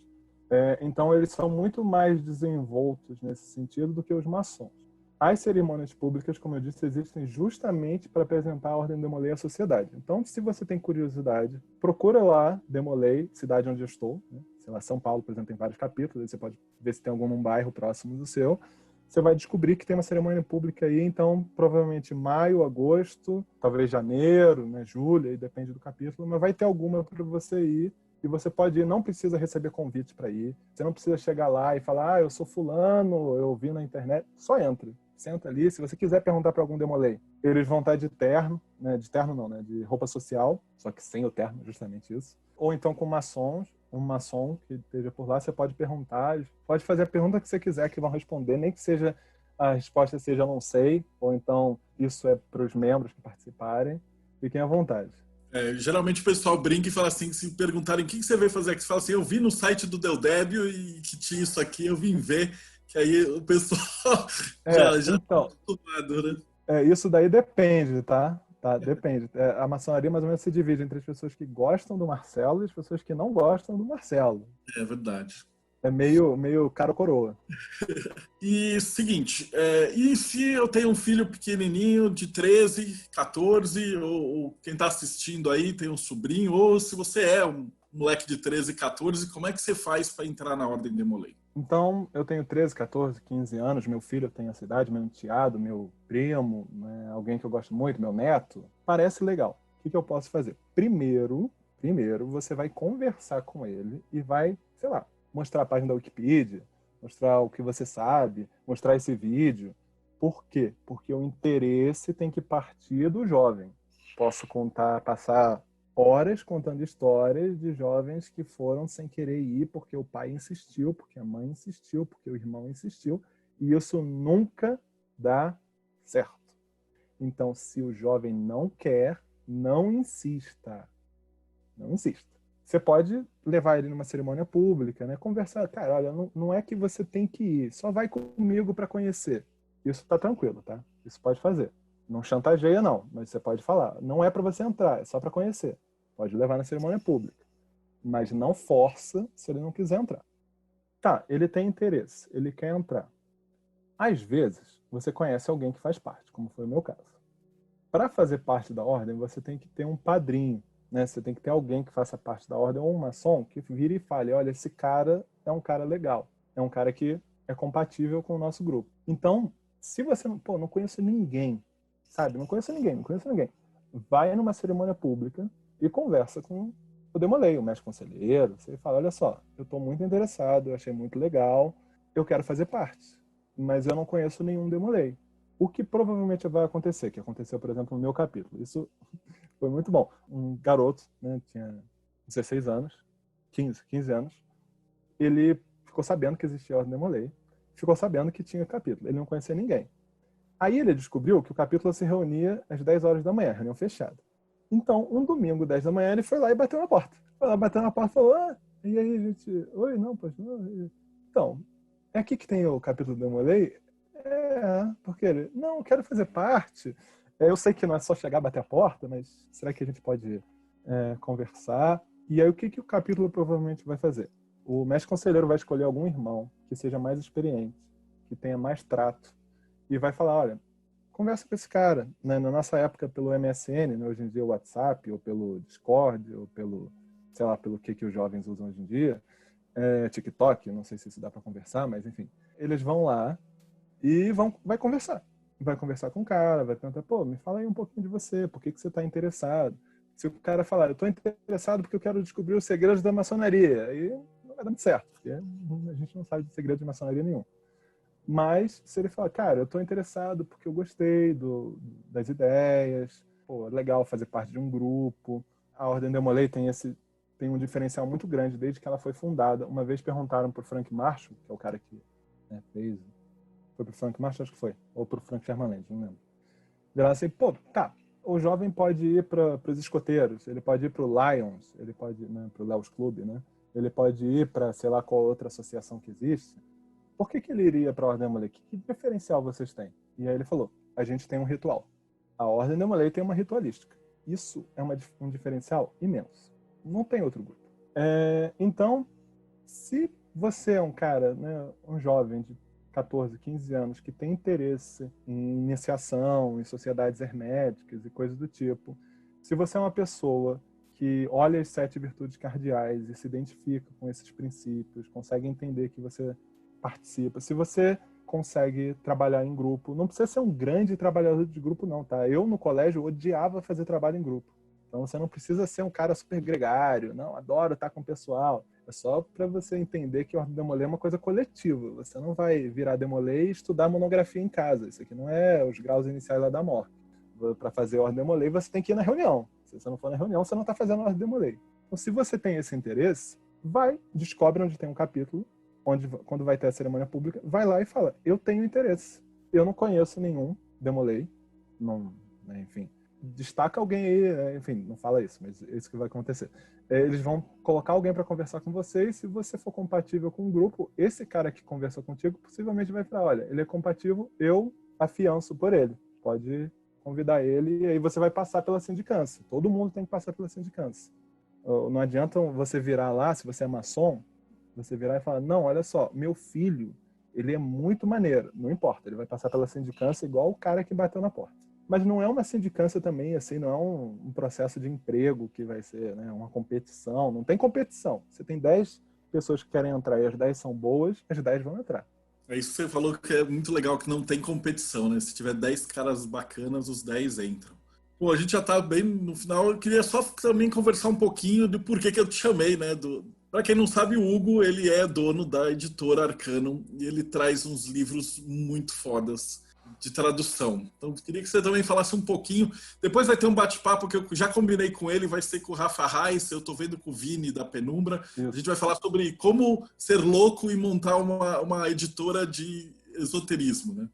então eles são muito mais desenvoltos nesse sentido do que os maçons. As cerimônias públicas, como eu disse, existem justamente para apresentar a Ordem Demolay à sociedade. Então, se você tem curiosidade, procura lá Demolay, cidade onde eu estou, né? Sei lá, São Paulo, por exemplo, tem vários capítulos, aí você pode ver se tem algum bairro próximo do seu. Você vai descobrir que tem uma cerimônia pública aí, então provavelmente maio, agosto, talvez janeiro, né, julho, aí depende do capítulo, mas vai ter alguma para você ir. E você pode ir, não precisa receber convite para ir. Você não precisa chegar lá e falar, eu sou fulano, eu vi na internet. Só entre. Senta ali. Se você quiser perguntar para algum Demolay, eles vão estar de terno, né? De terno não, né? De roupa social, só que sem o terno, justamente isso. Ou então com maçons, um maçom que esteja por lá, você pode perguntar, pode fazer a pergunta que você quiser que vão responder, nem que seja a resposta seja não sei, ou então isso é para os membros que participarem. Fiquem à vontade. Geralmente o pessoal brinca e fala assim, se perguntarem o que você veio fazer aqui, você fala assim, eu vi no site do Del Débio e que tinha isso aqui, eu vim ver, que aí o pessoal já então, tá acostumado, né? Isso daí depende, tá? Depende. A maçonaria mais ou menos se divide entre as pessoas que gostam do Marcelo e as pessoas que não gostam do Marcelo. É verdade. É meio cara ou coroa. E seguinte, e se eu tenho um filho pequenininho de 13, 14, ou quem está assistindo aí tem um sobrinho, ou se você é um moleque de 13, 14, como é que você faz para entrar na Ordem Demolei? Então, eu tenho 13, 14, 15 anos, meu filho tem essa idade, meu enteado, meu primo, né, alguém que eu gosto muito, meu neto. Parece legal. O que eu posso fazer? Primeiro, você vai conversar com ele e vai, sei lá, mostrar a página da Wikipedia, mostrar o que você sabe, mostrar esse vídeo. Por quê? Porque o interesse tem que partir do jovem. Posso passar horas contando histórias de jovens que foram sem querer ir porque o pai insistiu, porque a mãe insistiu, porque o irmão insistiu, e isso nunca dá certo. Então, se o jovem não quer, não insista. Não insista. Você pode levar ele numa cerimônia pública, né? Conversar, cara, olha, não é que você tem que ir, só vai comigo para conhecer. Isso tá tranquilo, tá? Isso pode fazer. Não chantageia, não, mas você pode falar. Não é para você entrar, é só para conhecer. Pode levar na cerimônia pública. Mas não força se ele não quiser entrar. Tá, ele tem interesse, ele quer entrar. Às vezes, você conhece alguém que faz parte, como foi o meu caso. Para fazer parte da ordem, você tem que ter um padrinho, né? Você tem que ter alguém que faça parte da ordem, ou um maçom que vire e fale, olha, esse cara é um cara legal, é um cara que é compatível com o nosso grupo. Então, se você não conheço ninguém, sabe? Não conheço ninguém. Vai numa cerimônia pública e conversa com o Demolei, o mestre conselheiro. Você fala, olha só, eu estou muito interessado, eu achei muito legal, eu quero fazer parte, mas eu não conheço nenhum Demolei. O que provavelmente vai acontecer, que aconteceu, por exemplo, no meu capítulo. Isso foi muito bom. Um garoto, né, tinha 16 anos, 15 anos, ele ficou sabendo que existia a Ordem Demolei, ficou sabendo que tinha capítulo. Ele não conhecia ninguém. Aí ele descobriu que o capítulo se reunia às 10 horas da manhã, reunião fechada. Então, um domingo, 10 da manhã, ele foi lá e bateu na porta. Foi lá, bateu na porta e falou, e aí, gente, oi, não, pois não. Então, é aqui que tem o capítulo do Demolei? Porque ele, não, eu quero fazer parte. Eu sei que não é só chegar, bater a porta, mas será que a gente pode conversar? E aí, o que o capítulo provavelmente vai fazer? O mestre conselheiro vai escolher algum irmão que seja mais experiente, que tenha mais trato, e vai falar, olha, conversa com esse cara. Né? Na nossa época, pelo MSN, né? Hoje em dia o WhatsApp, ou pelo Discord, ou pelo, sei lá, pelo que os jovens usam hoje em dia, TikTok, não sei se isso dá para conversar, mas enfim. Eles vão lá e vai conversar. Vai conversar com o cara, vai perguntar, pô, me fala aí um pouquinho de você, por que você está interessado? Se o cara falar, eu estou interessado porque eu quero descobrir os segredos da maçonaria, aí não vai dar muito certo, porque a gente não sabe de segredo de maçonaria nenhum. Mas se ele falar, cara, eu estou interessado porque eu gostei das ideias, pô, legal fazer parte de um grupo. A Ordem Demolei tem um diferencial muito grande desde que ela foi fundada. Uma vez perguntaram para o Frank Marshall, que é o cara que fez... Foi pro Frank Marshall, acho que foi. Ou pro Frank Sherman, não lembro. Viraram assim, pô, tá, o jovem pode ir para os escoteiros, ele pode ir pro Lions, ele pode ir, né, pro Leos Club, né? Ele pode ir para sei lá qual outra associação que existe. Por que ele iria para a Ordem Demolei? Que diferencial vocês têm? E aí ele falou, a gente tem um ritual. A Ordem Demolei tem uma ritualística. Isso é um diferencial imenso. Não tem outro grupo. Então, se você é um cara, né, um jovem de 14, 15 anos que tem interesse em iniciação, em sociedades herméticas e coisas do tipo, se você é uma pessoa que olha as 7 virtudes cardeais e se identifica com esses princípios, consegue entender que você participa, se você consegue trabalhar em grupo, não precisa ser um grande trabalhador de grupo não, tá? Eu no colégio odiava fazer trabalho em grupo. Então você não precisa ser um cara super gregário, não, adoro estar com o pessoal. É só para você entender que a Ordem Demolei é uma coisa coletiva. Você não vai virar Demolei e estudar monografia em casa. Isso aqui não é os graus iniciais lá da morte. Para fazer a Ordem Demolei, você tem que ir na reunião. Se você não for na reunião, você não está fazendo a Ordem Demolei. Então, se você tem esse interesse, descobre onde tem um capítulo, quando vai ter a cerimônia pública, vai lá e fala, eu tenho interesse. Eu não conheço nenhum Demolei. Não, né, enfim, destaca alguém aí, enfim, não fala isso, mas é isso que vai acontecer. Eles vão colocar alguém para conversar com você e se você for compatível com o grupo, esse cara que conversou contigo possivelmente vai falar, olha, ele é compatível, eu afianço por ele. Pode convidar ele e aí você vai passar pela sindicância. Todo mundo tem que passar pela sindicância. Não adianta você virar lá, se você é maçom, Você virar e falar, não, olha só, meu filho, ele é muito maneiro. Não importa, ele vai passar pela sindicância igual o cara que bateu na porta. Mas não é uma sindicância também, assim, não é um processo de emprego que vai ser, né, uma competição. Não tem competição. Você tem 10 pessoas que querem entrar e as 10 são boas, as 10 vão entrar. É isso que você falou, que é muito legal, que não tem competição, né? Se tiver 10 caras bacanas, os 10 entram. Pô, a gente já tá bem no final. Eu queria só também conversar um pouquinho do porquê que eu te chamei, né? Para quem não sabe, o Hugo, ele é dono da editora Arcanum e ele traz uns livros muito fodas de tradução. Então, eu queria que você também falasse um pouquinho. Depois vai ter um bate-papo que eu já combinei com ele, vai ser com o Rafa Reis, eu tô vendo com o Vini da Penumbra. Isso. A gente vai falar sobre como ser louco e montar uma editora de esoterismo, né?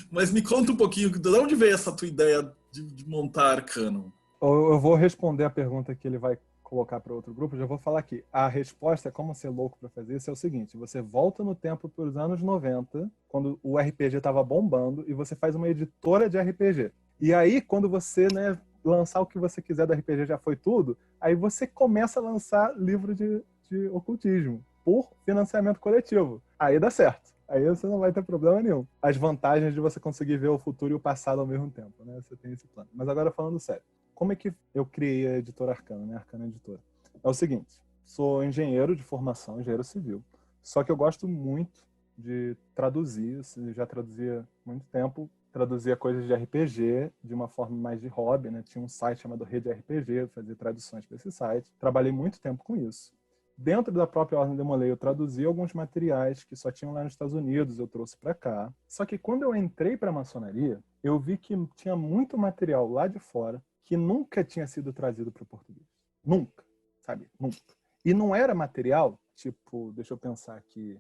Mas me conta um pouquinho, de onde veio essa tua ideia de montar Arcanum? Eu vou responder a pergunta que ele vai colocar para outro grupo, já vou falar aqui. A resposta, como ser louco para fazer isso, é o seguinte: você volta no tempo para os anos 90, quando o RPG estava bombando, e você faz uma editora de RPG. E aí, quando você, né, lançar o que você quiser do RPG, já foi tudo, aí você começa a lançar livro de ocultismo por financiamento coletivo. Aí dá certo. Aí você não vai ter problema nenhum. As vantagens de você conseguir ver o futuro e o passado ao mesmo tempo, né? Você tem esse plano. Mas agora falando sério. Como é que eu criei a editora Arcana, né? Arcana Editora. É o seguinte, sou engenheiro de formação, engenheiro civil, só que eu gosto muito de traduzir, já traduzia há muito tempo, traduzia coisas de RPG de uma forma mais de hobby, né? Tinha um site chamado Rede RPG, eu fazia traduções para esse site, trabalhei muito tempo com isso. Dentro da própria Ordem Demolei, eu traduzi alguns materiais que só tinham lá nos Estados Unidos, eu trouxe para cá. Só que quando eu entrei para a maçonaria, eu vi que tinha muito material lá de fora que nunca tinha sido trazido para o português. Nunca, sabe? Nunca. E não era material, tipo, deixa eu pensar aqui,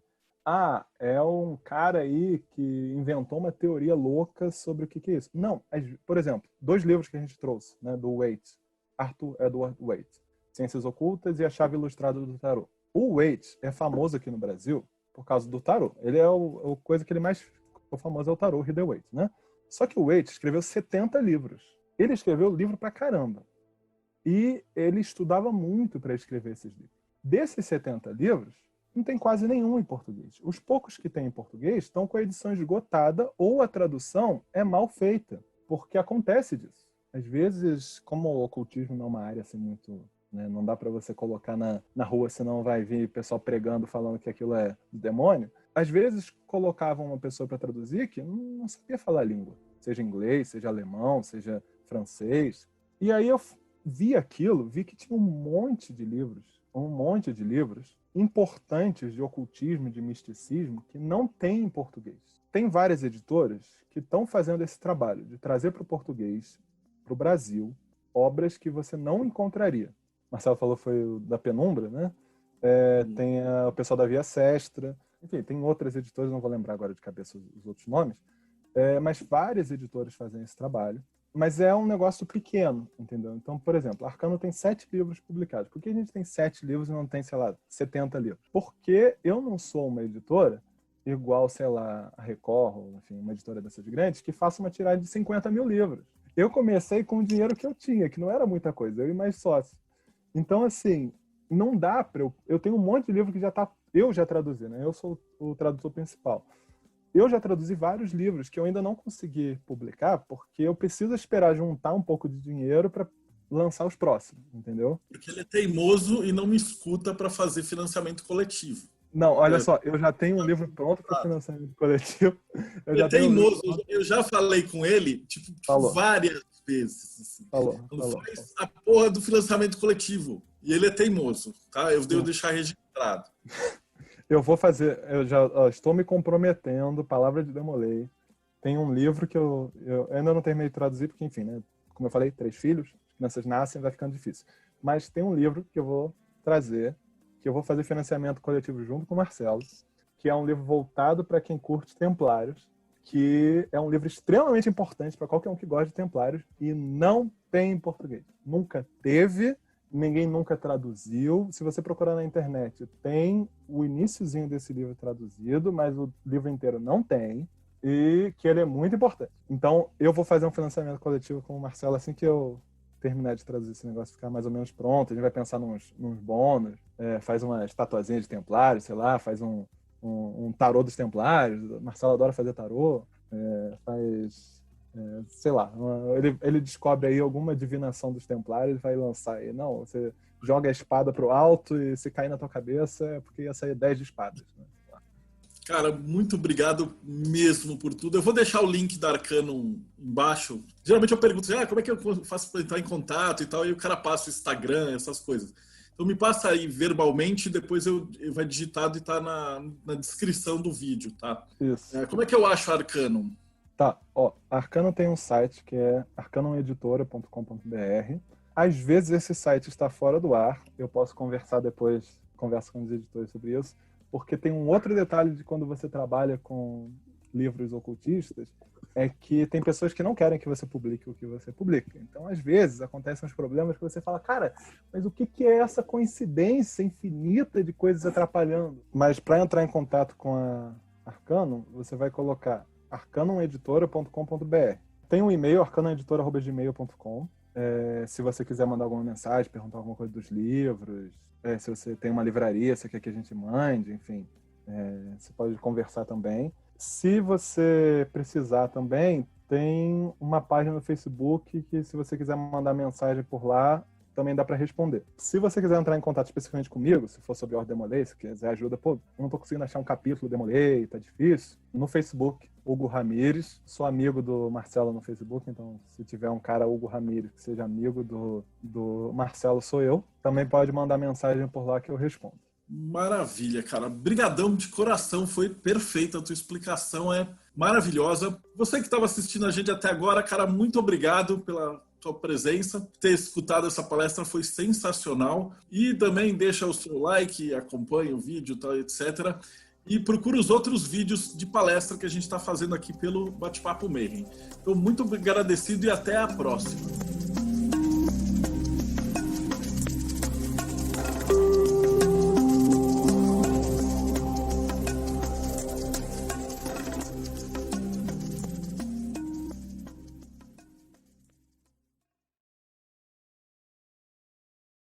é um cara aí que inventou uma teoria louca sobre o que é isso. Não, por exemplo, 2 livros que a gente trouxe, né, do Waite, Arthur Edward Waite, Ciências Ocultas e A Chave Ilustrada do Tarô. O Waite é famoso aqui no Brasil por causa do tarô. Ele é o coisa que ele mais ficou famoso é o tarô, Rider-Waite, né? Só que o Waite escreveu 70 livros. Ele escreveu livro pra caramba. E ele estudava muito para escrever esses livros. Desses 70 livros, não tem quase nenhum em português. Os poucos que tem em português estão com a edição esgotada ou a tradução é mal feita, porque acontece disso. Às vezes, como o ocultismo não é uma área assim muito... né, não dá para você colocar na rua, senão vai vir pessoal pregando, falando que aquilo é do demônio. Às vezes, colocavam uma pessoa para traduzir que não sabia falar a língua. Seja inglês, seja alemão, seja francês. E aí eu vi aquilo, vi que tinha um monte de livros importantes de ocultismo, de misticismo, que não tem em português. Tem várias editoras que estão fazendo esse trabalho de trazer para o português, para o Brasil, obras que você não encontraria. Marcelo falou foi o da Penumbra, né? Tem o pessoal da Via Sestra, enfim, tem outras editoras, não vou lembrar agora de cabeça os outros nomes, mas várias editoras fazem esse trabalho. Mas é um negócio pequeno, entendeu? Então, por exemplo, Arcano tem 7 livros publicados. Por que a gente tem 7 livros e não tem, sei lá, 70 livros? Porque eu não sou uma editora igual, sei lá, a Record, ou, enfim, uma editora dessas grandes, que faça uma tiragem de 50 mil livros. Eu comecei com o dinheiro que eu tinha, que não era muita coisa, eu e mais sócio. Então, assim, não dá para eu tenho um monte de livro que eu já traduzi, né? Eu sou o tradutor principal. Eu já traduzi vários livros que eu ainda não consegui publicar porque eu preciso esperar juntar um pouco de dinheiro para lançar os próximos, entendeu? Porque ele é teimoso e não me escuta para fazer financiamento coletivo. Não, olha só, eu já tenho um livro pronto para financiamento coletivo. Ele é teimoso, eu já falei com ele, tipo várias vezes. Assim. Falou. Faz a porra do financiamento coletivo. E ele é teimoso, tá? Eu devo deixar registrado. Eu vou fazer, eu já estou me comprometendo, palavra de Demolei. Tem um livro que eu ainda não terminei de traduzir, porque, enfim, né? Como eu falei, 3 filhos, as crianças nascem, vai ficando difícil. Mas tem um livro que eu vou trazer, que eu vou fazer financiamento coletivo junto com o Marcelo, que é um livro voltado para quem curte Templários, que é um livro extremamente importante para qualquer um que gosta de Templários e não tem em português. Nunca teve. Ninguém nunca traduziu. Se você procurar na internet, tem o iniciozinho desse livro traduzido, mas o livro inteiro não tem, e que ele é muito importante. Então, eu vou fazer um financiamento coletivo com o Marcelo assim que eu terminar de traduzir esse negócio, ficar mais ou menos pronto, a gente vai pensar nos bônus, faz uma estatuazinha de templários, sei lá, faz um tarô dos templários. O Marcelo adora fazer tarô, sei lá, ele descobre aí alguma divinação dos templários e vai lançar aí. Não, você joga a espada pro alto e se cair na tua cabeça é porque ia sair 10 de espadas, né? Cara, muito obrigado mesmo por tudo. Eu vou deixar o link da Arcanum embaixo. Geralmente eu pergunto, como é que eu faço para entrar em contato e tal, e o cara passa o Instagram, essas coisas. Então me passa aí verbalmente, depois vai digitado e tá na descrição do vídeo, tá? Isso. Como é que eu acho a Arcanum? Tá, a Arcanum tem um site que é arcanumeditora.com.br. Às vezes esse site está fora do ar, eu posso conversar depois, converso com os editores sobre isso, porque tem um outro detalhe de quando você trabalha com livros ocultistas, é que tem pessoas que não querem que você publique o que você publica. Então, às vezes, acontecem uns problemas que você fala, cara, mas o que é essa coincidência infinita de coisas atrapalhando? Mas para entrar em contato com a Arcanum, você vai colocar arcanumeditora.com.br. Tem um e-mail, arcanumeditora@gmail.com. Se você quiser mandar alguma mensagem, perguntar alguma coisa dos livros, se você tem uma livraria, você quer que a gente mande, enfim, você pode conversar também. Se você precisar também, tem uma página no Facebook que, se você quiser mandar mensagem por lá, também dá para responder. Se você quiser entrar em contato especificamente comigo, se for sobre Ordem Demolei, se quiser ajuda, eu não tô conseguindo achar um capítulo Demolei, tá difícil. No Facebook, Hugo Ramires, sou amigo do Marcelo no Facebook, então se tiver um cara, Hugo Ramires, que seja amigo do Marcelo, sou eu. Também pode mandar mensagem por lá que eu respondo. Maravilha, cara. Brigadão de coração, foi perfeita. A tua explicação é maravilhosa. Você que estava assistindo a gente até agora, cara, muito obrigado pela tua presença. Ter escutado essa palestra foi sensacional. E também deixa o seu like, acompanha o vídeo, tal, etc. E procura os outros vídeos de palestra que a gente está fazendo aqui pelo Bate-Papo Mayhem. Estou muito agradecido e até a próxima.